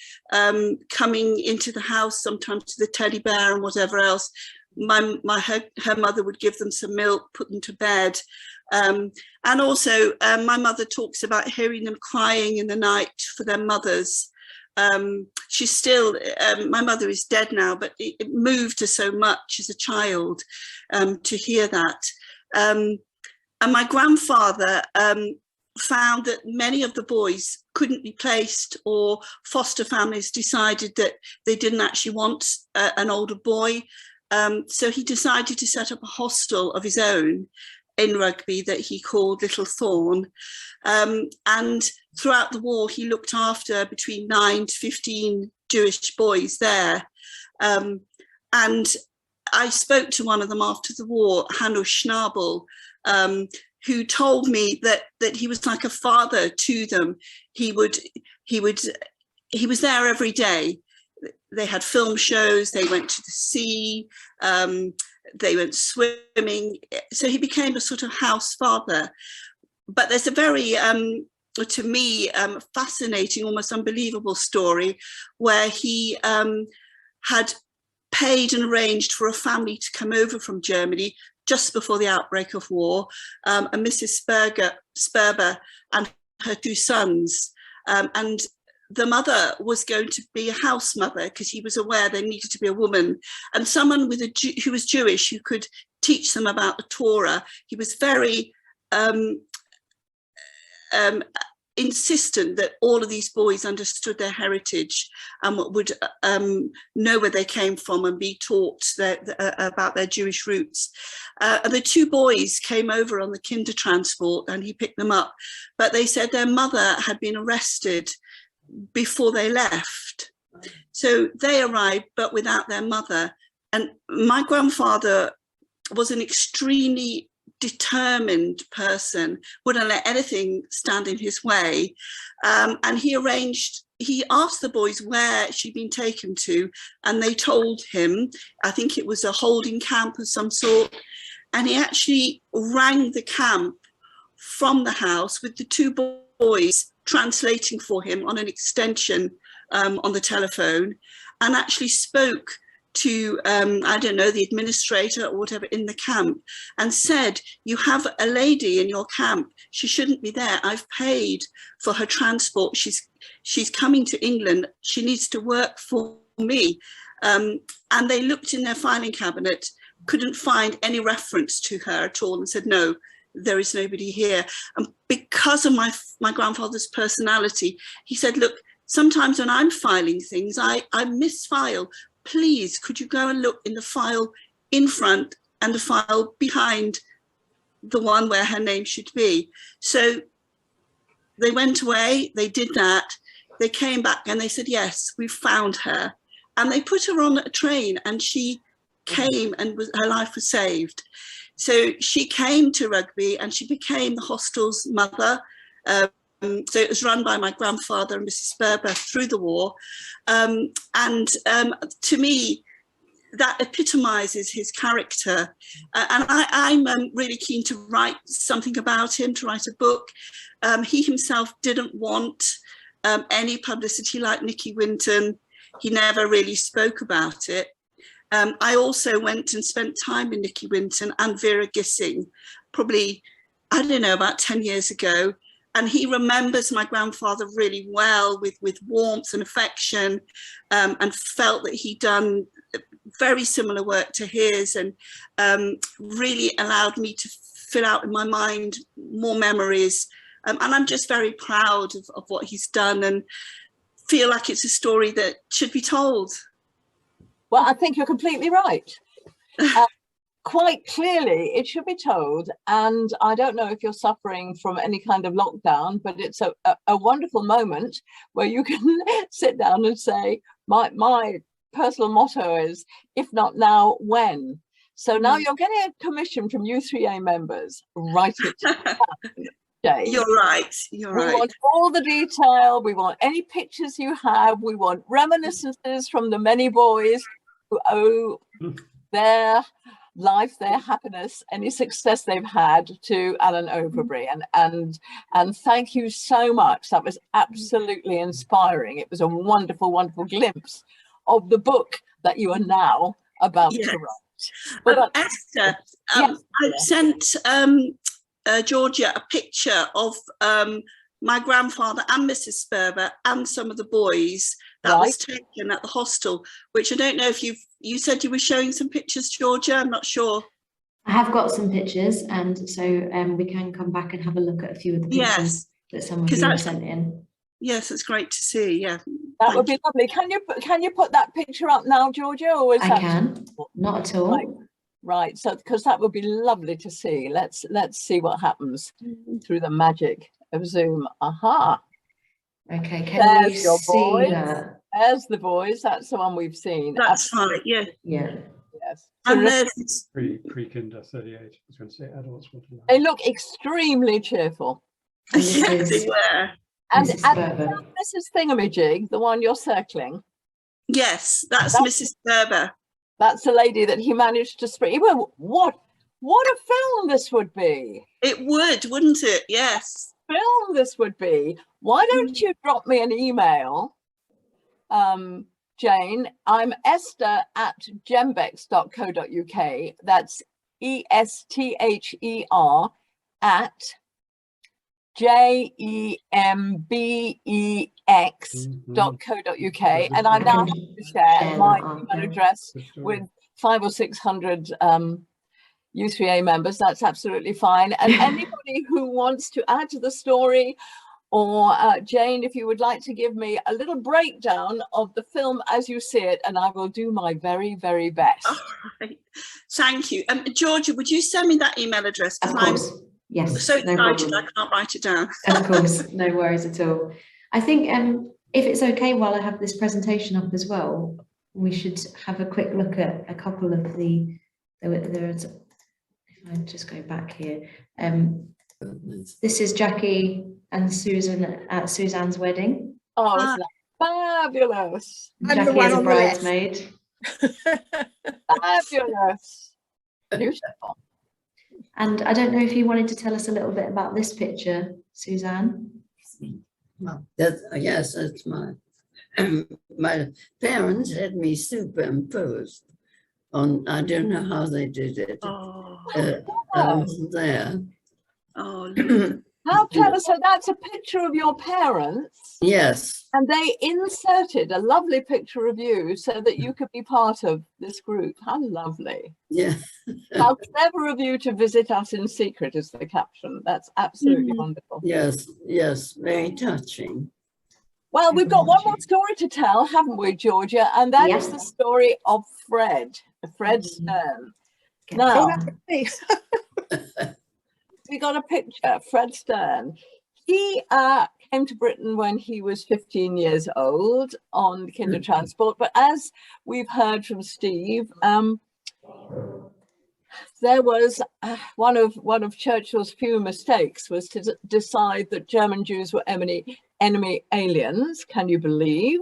coming into the house, sometimes to the teddy bear and whatever else. Her mother would give them some milk, put them to bed. And also my mother talks about hearing them crying in the night for their mothers. She's still, my mother is dead now, but it moved her so much as a child to hear that. And my grandfather found that many of the boys couldn't be placed, or foster families decided that they didn't actually want an older boy. So he decided to set up a hostel of his own in Rugby that he called Little Thorn. And throughout the war, he looked after between 9 to 15 Jewish boys there. And I spoke to one of them after the war, Hanush Schnabel, who told me that he was like a father to them. He was there every day. They had film shows, they went to the sea, they went swimming. So he became a sort of house father. But there's a very, to me, fascinating, almost unbelievable story where he had paid and arranged for a family to come over from Germany just before the outbreak of war, and Mrs. Sperber and her 2 sons. And the mother was going to be a house mother because he was aware there needed to be a woman and someone with who was Jewish who could teach them about the Torah. He was very insistent that all of these boys understood their heritage and would know where they came from and be taught about their Jewish roots. And the 2 boys came over on the Kindertransport and he picked them up, but they said their mother had been arrested before they left. So they arrived, but without their mother. And my grandfather was an extremely determined person, wouldn't let anything stand in his way. And he asked the boys where she'd been taken to, and they told him, I think it was a holding camp of some sort. And he actually rang the camp from the house with the 2 boys translating for him on an extension on the telephone, and actually spoke to, I don't know, the administrator or whatever in the camp, and said, you have a lady in your camp, she shouldn't be there, I've paid for her transport, she's coming to England, she needs to work for me. And they looked in their filing cabinet, couldn't find any reference to her at all, and said, no, there is nobody here. And because of my grandfather's personality, he said, look, sometimes when I'm filing things, I misfile. Please, could you go and look in the file in front and the file behind the one where her name should be? So they went away, they did that. They came back and they said, yes, we found her. And they put her on a train and she came and her life was saved. So she came to Rugby and she became the hostel's mother. So it was run by my grandfather and Mrs. Sperber through the war. And to me, that epitomizes his character. And I'm really keen to write something about him, to write a book. He himself didn't want any publicity like Nicky Winton. He never really spoke about it. I also went and spent time in Nicky Winton and Vera Gissing, probably, I don't know, about 10 years ago. And he remembers my grandfather really well with warmth and affection, and felt that he'd done very similar work to his, and really allowed me to fill out in my mind more memories. And I'm just very proud of what he's done and feel like it's a story that should be told. Well, I think you're completely right. Quite clearly, it should be told. And I don't know if you're suffering from any kind of lockdown, but it's a wonderful moment where you can sit down and say, my personal motto is, if not now, when? So now you're getting a commission from U3A members. Write it down. Jane. You're right. You're right. We want all the detail. We want any pictures you have. We want reminiscences from the many boys. owe their life, their happiness, any success they've had to Alan Overbury. And thank you so much. That was absolutely inspiring. It was a wonderful, wonderful glimpse of the book that you are now about to write. But Esther, yes, I've sent Georgia a picture of my grandfather and Mrs. Sperber and some of the boys that was taken at the hostel, which I don't know if you said you were showing some pictures, Georgia. I'm not sure. I have got some pictures, and so we can come back and have a look at a few of the pictures that some of you have sent in. Yes, it's great to see. Yeah, that would be lovely. Can you put that picture up now, Georgia? Or is I can. Not at all. Right. So because that would be lovely to see. Let's see what happens through the magic of Zoom. Aha. Okay, can you see that? There's the boys. That's the one we've seen. That's right. Yeah. Yeah. Yes. And there's pre-kinder 38. I was going to say adults. They look extremely cheerful. Yes, they were. And Mrs. Thingamajig, the one you're circling. Yes, that's Mrs. Sperber. That's the lady that he managed to spring. Well, what a film this would be. It would, wouldn't it? Yes. Film this would be. Why don't you drop me an email, Jane? I'm esther@gembex.co.uk. That's ESTHER at JEMBEX.co.uk, and I'm now happy to share my email address with 500 or 600 U3A members. That's absolutely fine. And anybody who wants to add to the story, or Jane, if you would like to give me a little breakdown of the film as you see it, and I will do my very, very best. All right. Thank you. Georgia, would you send me that email address? Of course. Yes. So excited, I can't write it down. Of course, no worries at all. I think if it's okay, while I have this presentation up as well, we should have a quick look at a couple of the. There's. If I just go back here, this is Jacky and Susan at Suzanne's wedding. Oh, isn't that fabulous! Jacky as a bridesmaid. Fabulous. Beautiful. And I don't know if you wanted to tell us a little bit about this picture, Suzanne. Well, yes, that's my parents had me superimposed on. I don't know how they did it. I wasn't there. Oh, how clever! So that's a picture of your parents. Yes. And they inserted a lovely picture of you so that you could be part of this group. How lovely. Yeah. How clever of you to visit us in secret is the caption. That's absolutely wonderful. Yes, yes, very touching. Well, we've got one more story to tell, haven't we, Georgia? And that is the story of Fred Stern. Now, we got a picture, Fred Stern. He came to Britain when he was 15 years old on Kindertransport, but as we've heard from Steve, there was one of Churchill's few mistakes was to decide that German Jews were enemy aliens. Can you believe?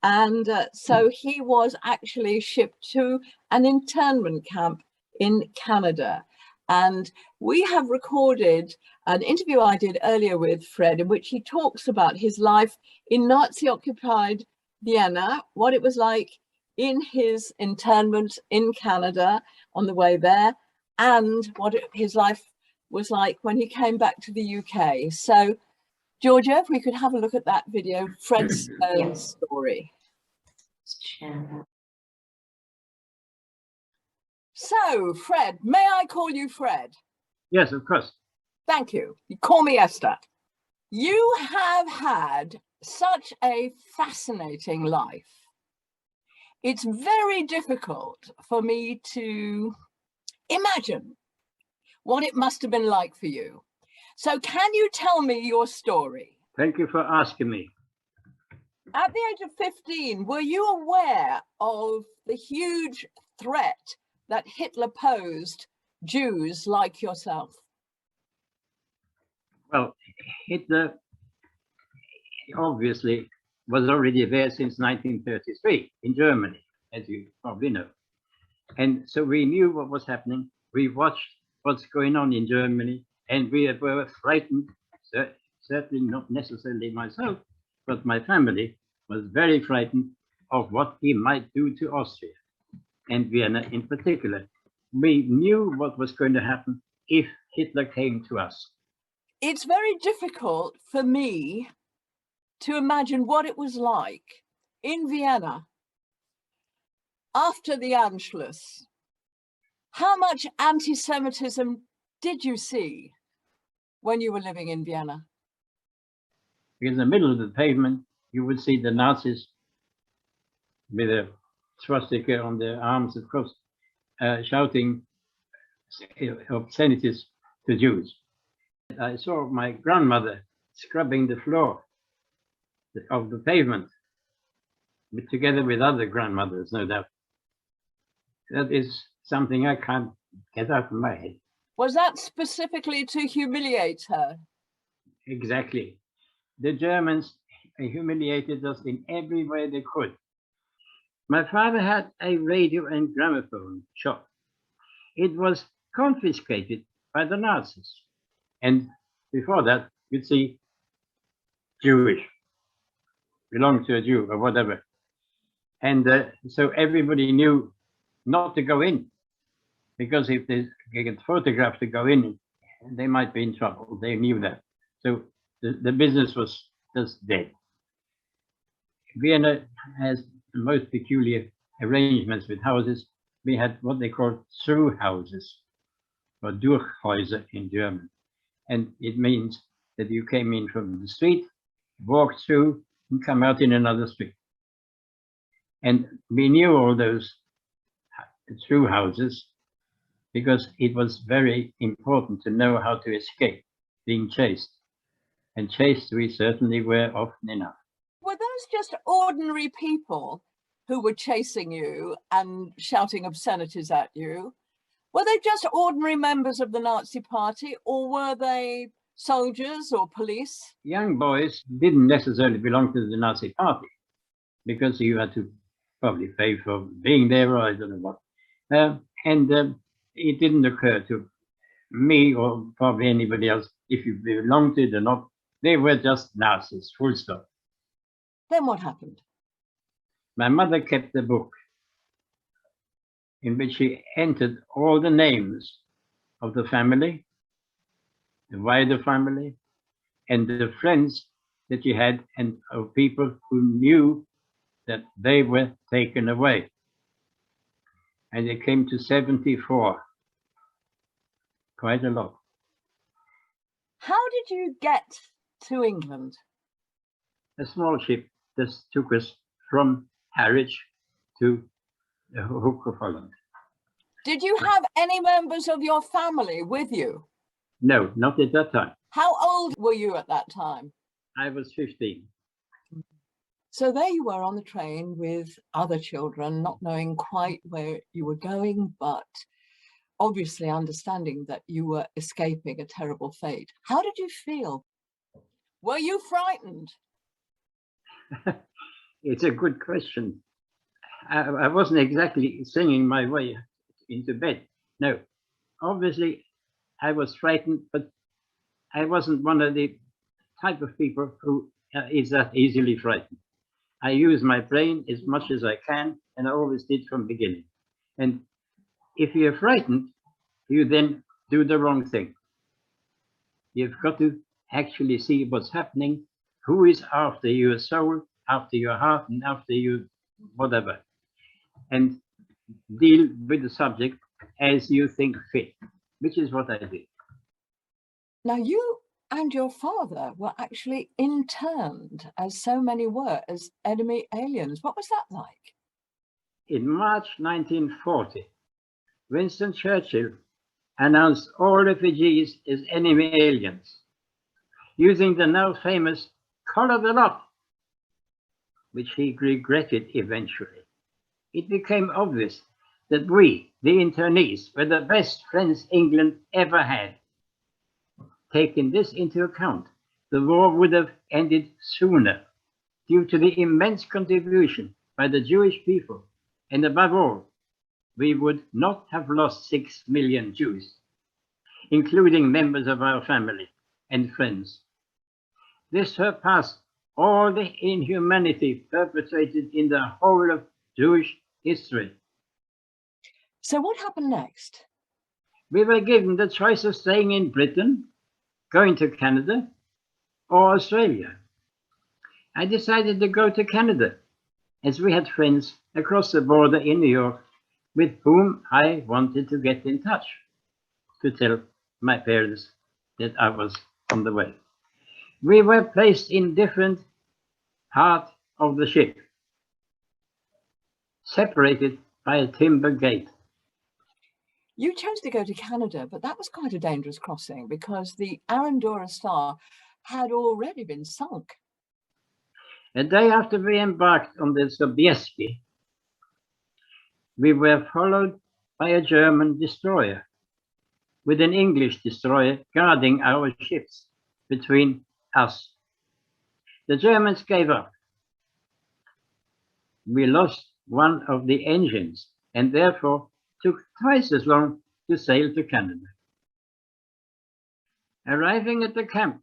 And so he was actually shipped to an internment camp in Canada. And we have recorded an interview I did earlier with Fred in which he talks about his life in Nazi-occupied Vienna, what it was like in his internment in Canada on the way there, and what his life was like when he came back to the UK. So, Georgia, if we could have a look at that video, Fred's story. So, Fred, may I call you Fred? Yes, of course. Thank you. You call me Esther. You have had such a fascinating life. It's very difficult for me to imagine what it must have been like for you. So can you tell me your story? Thank you for asking me. At the age of 15, were you aware of the huge threat that Hitler posed Jews like yourself? Well, Hitler obviously was already there since 1933 in Germany. as you probably know. And so we knew what was happening. We watched what's going on in Germany, and we were frightened, certainly not necessarily myself, but my family was very frightened of what he might do to Austria, and Vienna in particular. We knew what was going to happen if Hitler came to us. It's very difficult for me to imagine what it was like in Vienna after the Anschluss. How much anti-Semitism did you see when you were living in Vienna? In the middle of the pavement, you would see the Nazis with a swastika on their arms, of course, shouting obscenities to Jews. I saw my grandmother scrubbing the floor of the pavement, together with other grandmothers, no doubt. That is something I can't get out of my head. Was that specifically to humiliate her? Exactly. The Germans humiliated us in every way they could. My father had a radio and gramophone shop. It was confiscated by the Nazis. And before that, you'd see Jewish, belonged to a Jew or whatever. And so everybody knew not to go in, because if they get photographed to go in, they might be in trouble. They knew that. So the business was just dead. Vienna has the most peculiar arrangements with houses. We had what they call through houses, or Durchhäuser in German. And it means that you came in from the street, walked through, and come out in another street. And we knew all those through houses because it was very important to know how to escape being chased. And chased we certainly were often enough. Were those just ordinary people who were chasing you and shouting obscenities at you? Were they just ordinary members of the Nazi Party, or were they soldiers or police? Young boys didn't necessarily belong to the Nazi Party, because you had to probably pay for being there, or I don't know what. It didn't occur to me, or probably anybody else, if you belonged to it or not. They were just Nazis, full stop. Then what happened? My mother kept a book in which she entered all the names of the family, the wider family, and the friends that she had, and of people who knew that they were taken away. And it came to 74, quite a lot. How did you get to England? A small ship just took us from Harwich to the Hook of Holland. Did you have any members of your family with you? No, not at that time. How old were you at that time? I was 15. So there you were on the train with other children, not knowing quite where you were going, but obviously understanding that you were escaping a terrible fate. How did you feel? Were you frightened? It's a good question. I wasn't exactly singing my way into bed. No, obviously I was frightened, but I wasn't one of the type of people who is that easily frightened. I use my brain as much as I can, and I always did from the beginning. And if you're frightened, you then do the wrong thing. You've got to actually see what's happening, who is after your soul, after your heart, and after you whatever, and deal with the subject as you think fit, which is what I did. Now you and your father were actually interned, as so many were, as enemy aliens. What was that like? In March 1940, Winston Churchill announced all refugees as enemy aliens, using the now famous "colour the lot," which he regretted eventually. It became obvious that we, the internees, were the best friends England ever had. Taking this into account, the war would have ended sooner due to the immense contribution by the Jewish people And above all, we would not have lost 6 million Jews, including members of our family and friends. This surpassed all the inhumanity perpetrated in the whole of Jewish history. So what happened next? We were given the choice of staying in Britain, going to Canada, or Australia. I decided to go to Canada, as we had friends across the border in New York with whom I wanted to get in touch to tell my parents that I was on the way. We were placed in different parts of the ship, separated by a timber gate. You chose to go to Canada, but that was quite a dangerous crossing because the Arandora Star had already been sunk. A day after we embarked on the Sobieski, we were followed by a German destroyer, with an English destroyer guarding our ships between us. The Germans gave up. We lost one of the engines and therefore took twice as long to sail to Canada. Arriving at the camp,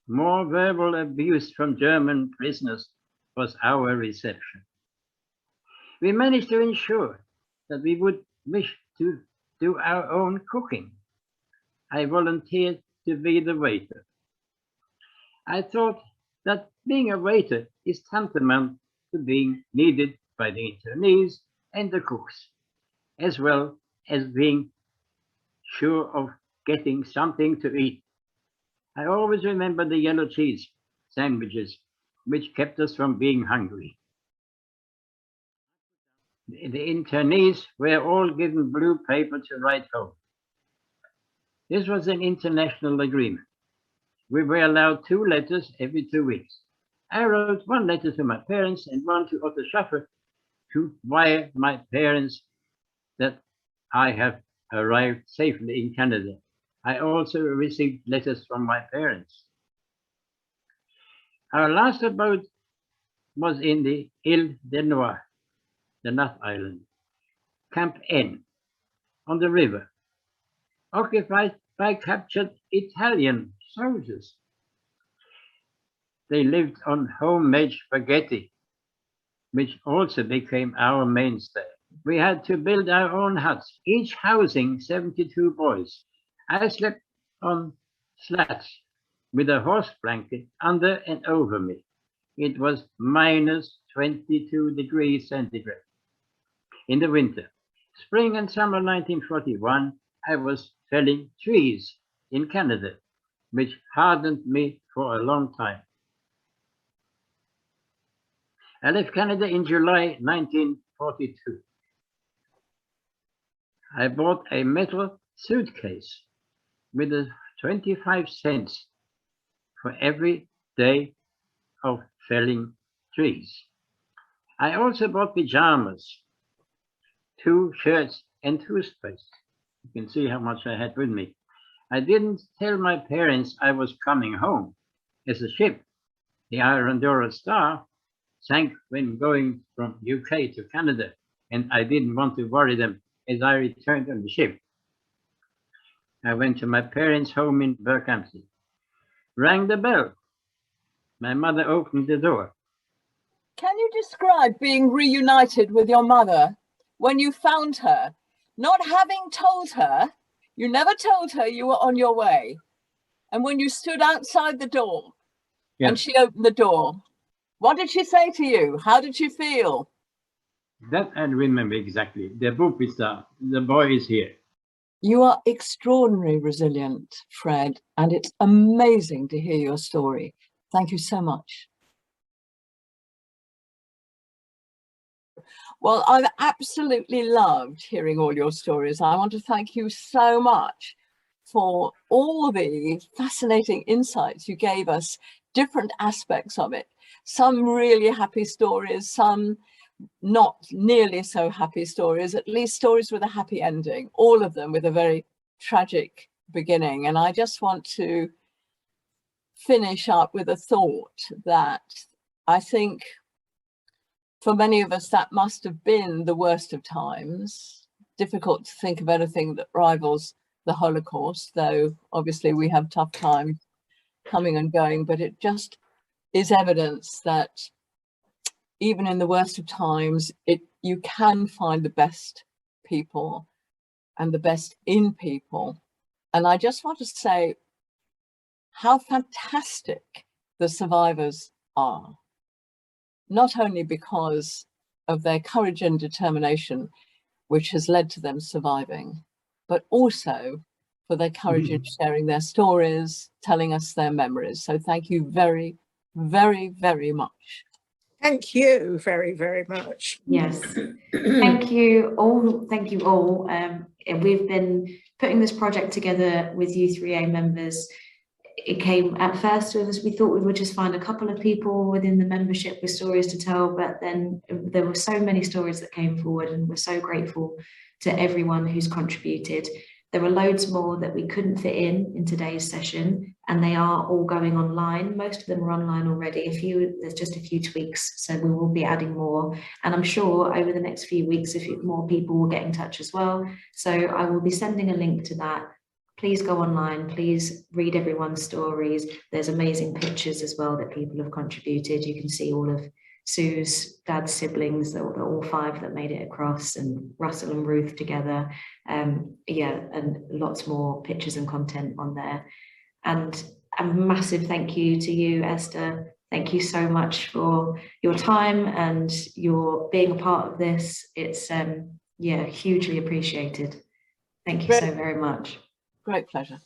more verbal abuse from German prisoners was our reception. We managed to ensure that we would wish to do our own cooking. I volunteered to be the waiter. I thought that being a waiter is tantamount to being needed by the internees and the cooks, as well as being sure of getting something to eat. I always remember the yellow cheese sandwiches, which kept us from being hungry. The internees were all given blue paper to write home. This was an international agreement. We were allowed 2 letters every 2 weeks. I wrote 1 letter to my parents and 1 to Otto Schaffer to wire my parents that I have arrived safely in Canada. I also received letters from my parents. Our last abode was in the Ile de Noix, the Nut Island, Camp N, on the river, occupied by captured Italian soldiers. They lived on homemade spaghetti, which also became our mainstay. We had to build our own huts, each housing 72 boys. I slept on slats with a horse blanket under and over me. It was minus 22 degrees centigrade. In the winter, spring and summer 1941, I was felling trees in Canada, which hardened me for a long time. I left Canada in July 1942. I bought a metal suitcase with 25 cents for every day of felling trees. I also bought pajamas, 2 shirts and toothpaste. You can see how much I had with me. I didn't tell my parents I was coming home, as the ship, the Arandora Star, sank when going from UK to Canada, and I didn't want to worry them as I returned on the ship. I went to my parents' home in Berkhamsted, rang the bell. My mother opened the door. Can you describe being reunited with your mother when you found her, not having told her, you never told her you were on your way, and when you stood outside the door and she opened the door? What did she say to you? How did she feel? That I remember exactly. The book is the boy is here. You are extraordinarily resilient, Fred, and it's amazing to hear your story. Thank you so much. Well, I've absolutely loved hearing all your stories. I want to thank you so much for all the fascinating insights you gave us, different aspects of it. Some really happy stories, some not nearly so happy stories, at least stories with a happy ending, all of them with a very tragic beginning. And I just want to finish up with a thought that I think for many of us, that must have been the worst of times. Difficult to think of anything that rivals the Holocaust, though obviously we have tough times coming and going, but it just is evidence that even in the worst of times, you can find the best people and the best in people. And I just want to say how fantastic the survivors are, not only because of their courage and determination, which has led to them surviving, but also for their courage in sharing their stories, telling us their memories. So thank you very, very, very much. Thank you very, very much. Yes, thank you all. Thank you all. We've been putting this project together with U3A members. It came at first as we thought we would just find a couple of people within the membership with stories to tell, but then there were so many stories that came forward, and we're so grateful to everyone who's contributed. There were loads more that we couldn't fit in today's session, and they are all going online. Most of them are online already. There's just a few tweaks, so we will be adding more. And I'm sure over the next few weeks, more people will get in touch as well. So I will be sending a link to that. Please go online, please read everyone's stories. There's amazing pictures as well that people have contributed. You can see all of Sue's dad's siblings, the all 5 that made it across, and Russell and Ruth together. Yeah, and lots more pictures and content on there. And a massive thank you to you, Esther. Thank you so much for your time and your being a part of this. It's yeah, hugely appreciated. Thank you so very much. Great pleasure.